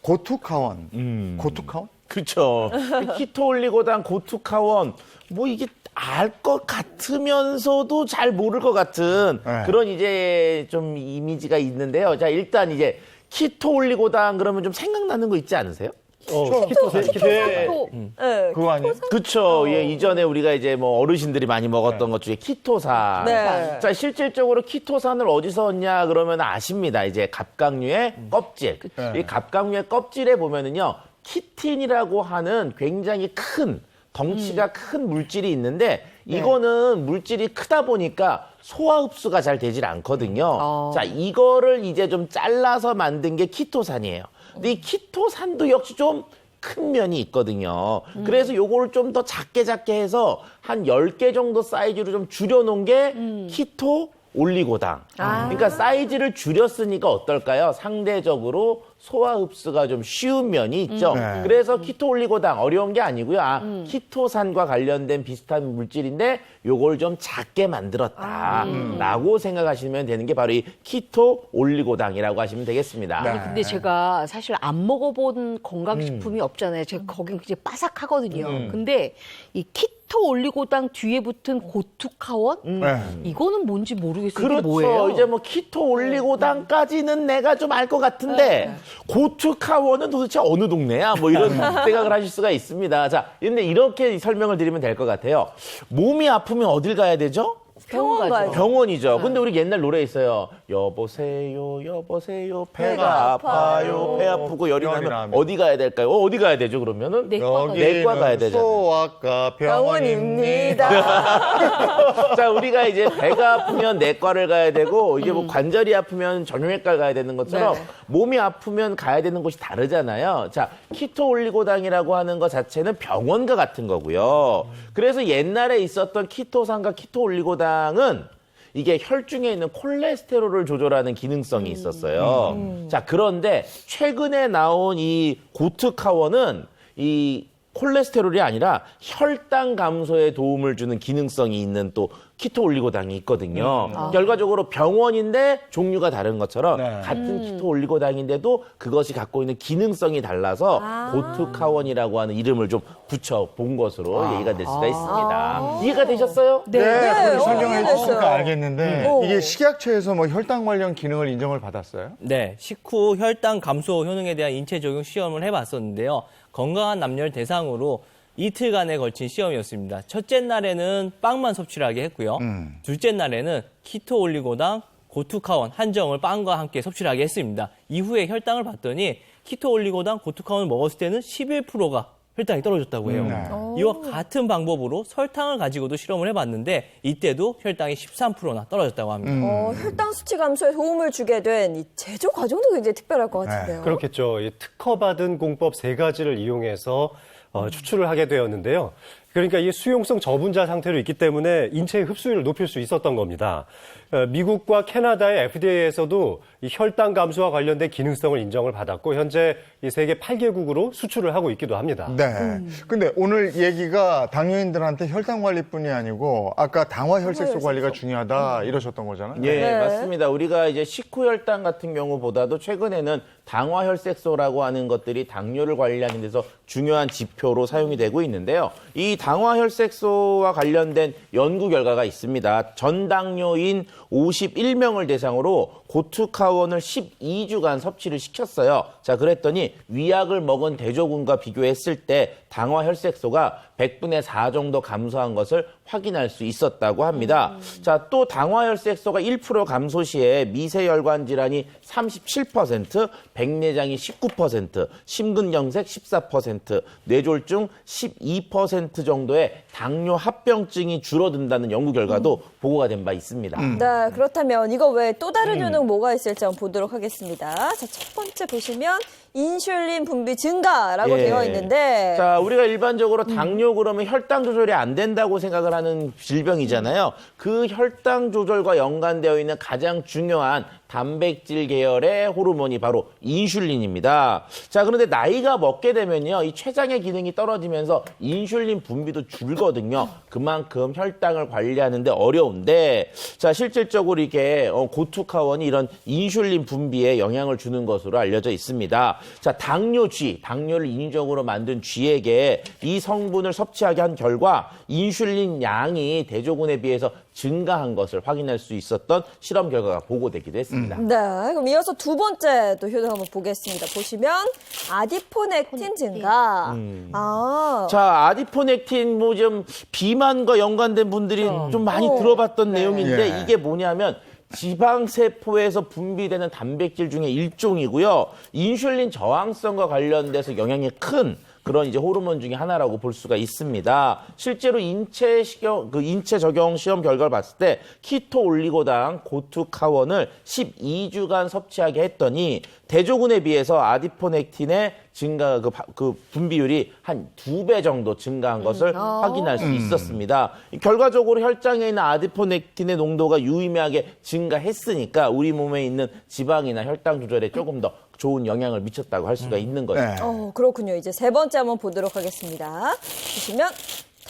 고투카원. 고투카원? 그렇죠. 키토 올리고당, 고투카원. 뭐 이게 알 것 같으면서도 잘 모를 것 같은 그런 이제 좀 이미지가 있는데요. 자, 일단 이제 키토 올리고당 그러면 좀 생각나는 거 있지 않으세요? 그거 아니에요? 그쵸. 예, 이전에 우리가 이제 뭐 어르신들이 많이 먹었던 것 중에 키토산. 네. 자, 실질적으로 키토산을 어디서 얻냐 그러면 아십니다. 이제 갑각류의 껍질. 이 갑각류의 껍질에 보면은요, 키틴이라고 하는 굉장히 큰 덩치가 큰 물질이 있는데 이거는 물질이 크다 보니까 소화 흡수가 잘 되질 않거든요. 자, 이거를 이제 좀 잘라서 만든 게 키토산이에요. 근데 이 키토산도 역시 좀 큰 면이 있거든요. 그래서 요거를 좀 더 작게 해서 한 10개 정도 사이즈로 좀 줄여놓은 게 키토 올리고당. 그러니까 사이즈를 줄였으니까 어떨까요? 상대적으로 소화 흡수가 좀 쉬운 면이 있죠. 그래서 키토 올리고당 어려운 게 아니고요. 키토산과 관련된 비슷한 물질인데 요걸 좀 작게 만들었다라고 생각하시면 되는 게 바로 이 키토 올리고당이라고 하시면 되겠습니다. 아니, 근데 제가 사실 안 먹어본 건강식품이 없잖아요. 제가 거긴 굉장히 바삭하거든요. 근데 이 키토 올리고당 뒤에 붙은 고투카원? 이거는 뭔지 모르겠어요. 그렇죠. 이게 뭐예요? 이제 뭐 키토 올리고당까지는 내가 좀 알 것 같은데 고투카원은 도대체 어느 동네야? 뭐 이런 생각을 하실 수가 있습니다. 자, 근데 이렇게 설명을 드리면 될 것 같아요. 몸이 아프면 어딜 가야 되죠? 병원 가죠. 병원이죠. 근데 우리 옛날 노래 있어요. 여보세요, 여보세요, 배가 아파요, 배 아프고 열이 나면 어디 가야 될까요? 어디 가야 되죠, 그러면은? 내과 가야 되잖아요. 소아과 병원입니다. 자, 우리가 이제 배가 아프면 내과를 가야 되고, 이게 뭐 관절이 아프면 정형외과를 가야 되는 것처럼 몸이 아프면 가야 되는 곳이 다르잖아요. 자, 키토 올리고당이라고 하는 것 자체는 병원과 같은 거고요. 그래서 옛날에 있었던 키토산과 키토 올리고당은 이게 혈중에 있는 콜레스테롤을 조절하는 기능성이 있었어요. 자, 그런데 최근에 나온 이 고투카원은 이 콜레스테롤이 아니라 혈당 감소에 도움을 주는 기능성이 있는 또 키토올리고당이 있거든요. 결과적으로 병원인데 종류가 다른 것처럼 같은 키토올리고당인데도 그것이 갖고 있는 기능성이 달라서 고투카원이라고 하는 이름을 좀 붙여본 것으로 얘기가 될 수가 있습니다. 이해가 되셨어요? 네, 그렇게 설명해 이해됐어요. 주시니까 알겠는데 이게 식약처에서 뭐 혈당 관련 기능을 인정을 받았어요? 네, 식후 혈당 감소 효능에 대한 인체 적용 시험을 해봤었는데요. 건강한 남녀를 대상으로 이틀간에 걸친 시험이었습니다. 첫째 날에는 빵만 섭취를 하게 했고요. 둘째 날에는 키토올리고당, 고투카원 한정을 빵과 함께 섭취를 하게 했습니다. 이후에 혈당을 봤더니 키토올리고당, 고투카원을 먹었을 때는 11%가 혈당이 떨어졌다고 해요. 이와 같은 방법으로 설탕을 가지고도 실험을 해봤는데 이때도 혈당이 13%나 떨어졌다고 합니다. 혈당 수치 감소에 도움을 주게 된 이 제조 과정도 굉장히 특별할 것 같은데요. 그렇겠죠. 이 특허받은 공법 3가지를 이용해서 추출을 하게 되었는데요. 그러니까 이 수용성 저분자 상태로 있기 때문에 인체의 흡수율을 높일 수 있었던 겁니다. 미국과 캐나다의 FDA에서도 이 혈당 감소와 관련된 기능성을 인정을 받았고 현재 이 세계 8개국으로 수출을 하고 있기도 합니다. 네. 근데 오늘 얘기가 당뇨인들한테 혈당 관리뿐이 아니고 아까 당화혈색소 관리가 중요하다 이러셨던 거잖아요. 예, 맞습니다. 우리가 이제 식후 혈당 같은 경우보다도 최근에는 당화혈색소라고 하는 것들이 당뇨를 관리하는 데서 중요한 지표로 사용이 되고 있는데요. 이 당화혈색소와 관련된 연구 결과가 있습니다. 전당뇨인 51명을 대상으로 고투카원을 12주간 섭취를 시켰어요. 자, 그랬더니 위약을 먹은 대조군과 비교했을 때 당화혈색소가 100분의 4 정도 감소한 것을 확인할 수 있었다고 합니다. 자, 또 당화혈색소가 1% 감소 시에 미세혈관 질환이 37%, 백내장이 19%, 심근경색 14%, 뇌졸중 12% 정도의 당뇨 합병증이 줄어든다는 연구 결과도 보고가 된 바 있습니다. 네, 그렇다면 이거 외에 또 다른 효능 뭐가 있을지 한번 보도록 하겠습니다. 자, 첫 번째 보시면 인슐린 분비 증가라고 되어 있는데 자, 우리가 일반적으로 당뇨 그러면 혈당 조절이 안 된다고 생각을 하는 질병이잖아요. 그 혈당 조절과 연관되어 있는 가장 중요한 단백질 계열의 호르몬이 바로 인슐린입니다. 자, 그런데 나이가 먹게 되면요, 이 췌장의 기능이 떨어지면서 인슐린 분비도 줄거든요. 그만큼 혈당을 관리하는데 어려운데, 자, 실질적으로 이게 고투카원이 이런 인슐린 분비에 영향을 주는 것으로 알려져 있습니다. 자, 당뇨쥐, 당뇨를 인위적으로 만든 쥐에게 이 성분을 섭취하게 한 결과 인슐린 양이 대조군에 비해서 증가한 것을 확인할 수 있었던 실험 결과가 보고되기도 했습니다. 네, 그럼 이어서 두 번째 또 효능 한번 보겠습니다. 보시면 아디포넥틴 증가. 자, 아디포넥틴 뭐 좀 비만과 연관된 분들이 좀 많이 들어봤던 내용인데 이게 뭐냐면 지방세포에서 분비되는 단백질 중에 일종이고요. 인슐린 저항성과 관련돼서 영향이 큰 그런 이제 호르몬 중에 하나라고 볼 수가 있습니다. 실제로 인체 적용 시험 결과를 봤을 때 키토올리고당, 고투카원을 12주간 섭취하게 했더니 대조군에 비해서 아디포넥틴의 증가 그 분비율이 한 2배 정도 증가한 것을 확인할 수 있었습니다. 결과적으로 혈장에 있는 아디포넥틴의 농도가 유의미하게 증가했으니까 우리 몸에 있는 지방이나 혈당 조절에 조금 더 좋은 영향을 미쳤다고 할 수가 있는 거죠. 그렇군요. 이제 세 번째 한번 보도록 하겠습니다. 보시면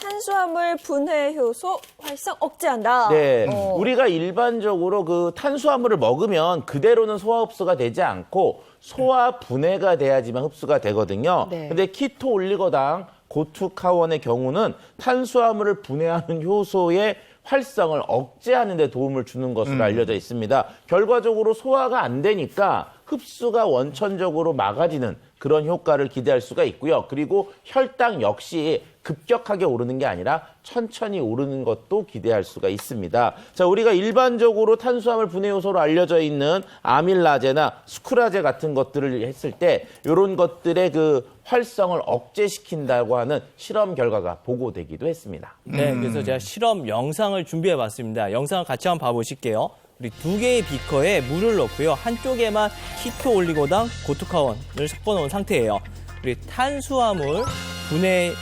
탄수화물 분해 효소 활성 억제한다. 네, 우리가 일반적으로 그 탄수화물을 먹으면 그대로는 소화 흡수가 되지 않고 소화 분해가 돼야지만 흡수가 되거든요. 근데 키토올리고당, 고투카원의 경우는 탄수화물을 분해하는 효소의 활성을 억제하는 데 도움을 주는 것으로 알려져 있습니다. 결과적으로 소화가 안 되니까 흡수가 원천적으로 막아지는 그런 효과를 기대할 수가 있고요. 그리고 혈당 역시 급격하게 오르는 게 아니라 천천히 오르는 것도 기대할 수가 있습니다. 자, 우리가 일반적으로 탄수화물 분해 요소로 알려져 있는 아밀라제나 스쿠라제 같은 것들을 했을 때 이런 것들의 그 활성을 억제시킨다고 하는 실험 결과가 보고되기도 했습니다. 네, 그래서 제가 실험 영상을 준비해봤습니다. 영상을 같이 한번 봐보실게요. 우리 2개의 비커에 물을 넣고요. 한쪽에만 키토올리고당, 고투카원을 섞어놓은 상태예요. 우리 탄수화물 분해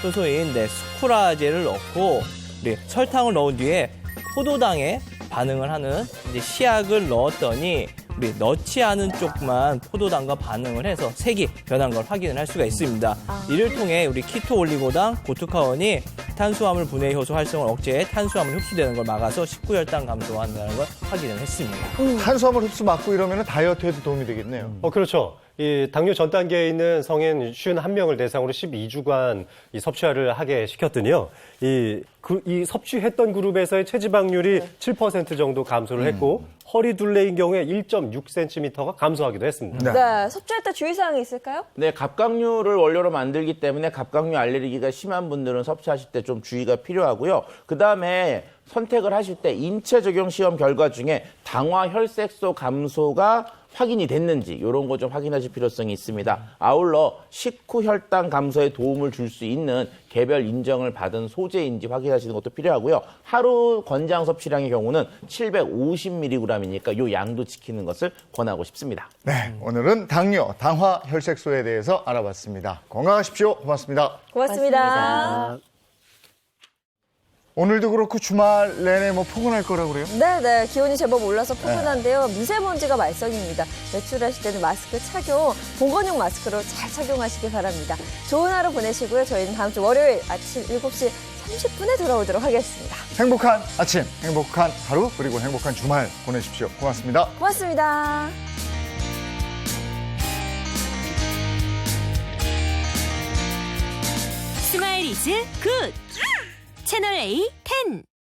효소인 스쿠라제를 넣고 우리 설탕을 넣은 뒤에 포도당에 반응을 하는 이제 시약을 넣었더니 우리 넣지 않은 쪽만 포도당과 반응을 해서 색이 변한 걸 확인을 할 수가 있습니다. 이를 통해 우리 키토 올리고당, 고투카원이 탄수화물 분해 효소 활성을 억제해 탄수화물 흡수되는 걸 막아서 식후혈당 감소한다는 걸 확인을 했습니다. 탄수화물 흡수 막고 이러면 다이어트에도 도움이 되겠네요. 그렇죠. 이 당뇨 전 단계에 있는 성인 51명을 대상으로 12주간 이 섭취를 하게 시켰더니요. 이 섭취했던 그룹에서의 체지방률이 7% 정도 감소를 했고 허리 둘레인 경우에 1.6cm가 감소하기도 했습니다. 네, 섭취할 때 주의사항이 있을까요? 네, 갑각류를 원료로 만들기 때문에 갑각류 알레르기가 심한 분들은 섭취하실 때 좀 주의가 필요하고요. 그다음에 선택을 하실 때 인체 적용 시험 결과 중에 당화 혈색소 감소가 확인이 됐는지 이런 거 좀 확인하실 필요성이 있습니다. 아울러 식후 혈당 감소에 도움을 줄 수 있는 개별 인정을 받은 소재인지 확인하시는 것도 필요하고요. 하루 권장 섭취량의 경우는 750mg이니까 이 양도 지키는 것을 권하고 싶습니다. 네, 오늘은 당뇨, 당화 혈색소에 대해서 알아봤습니다. 건강하십시오. 고맙습니다. 고맙습니다. 오늘도 그렇고 주말 내내 포근할 거라고 그래요? 네, 기온이 제법 올라서 포근한데요. 미세먼지가 말썽입니다. 외출하실 때는 마스크 착용, 보건용 마스크로 잘 착용하시기 바랍니다. 좋은 하루 보내시고요. 저희는 다음 주 월요일 아침 7시 30분에 돌아오도록 하겠습니다. 행복한 아침, 행복한 하루, 그리고 행복한 주말 보내십시오. 고맙습니다. 고맙습니다. 스마일 이즈 굿! 채널 A 10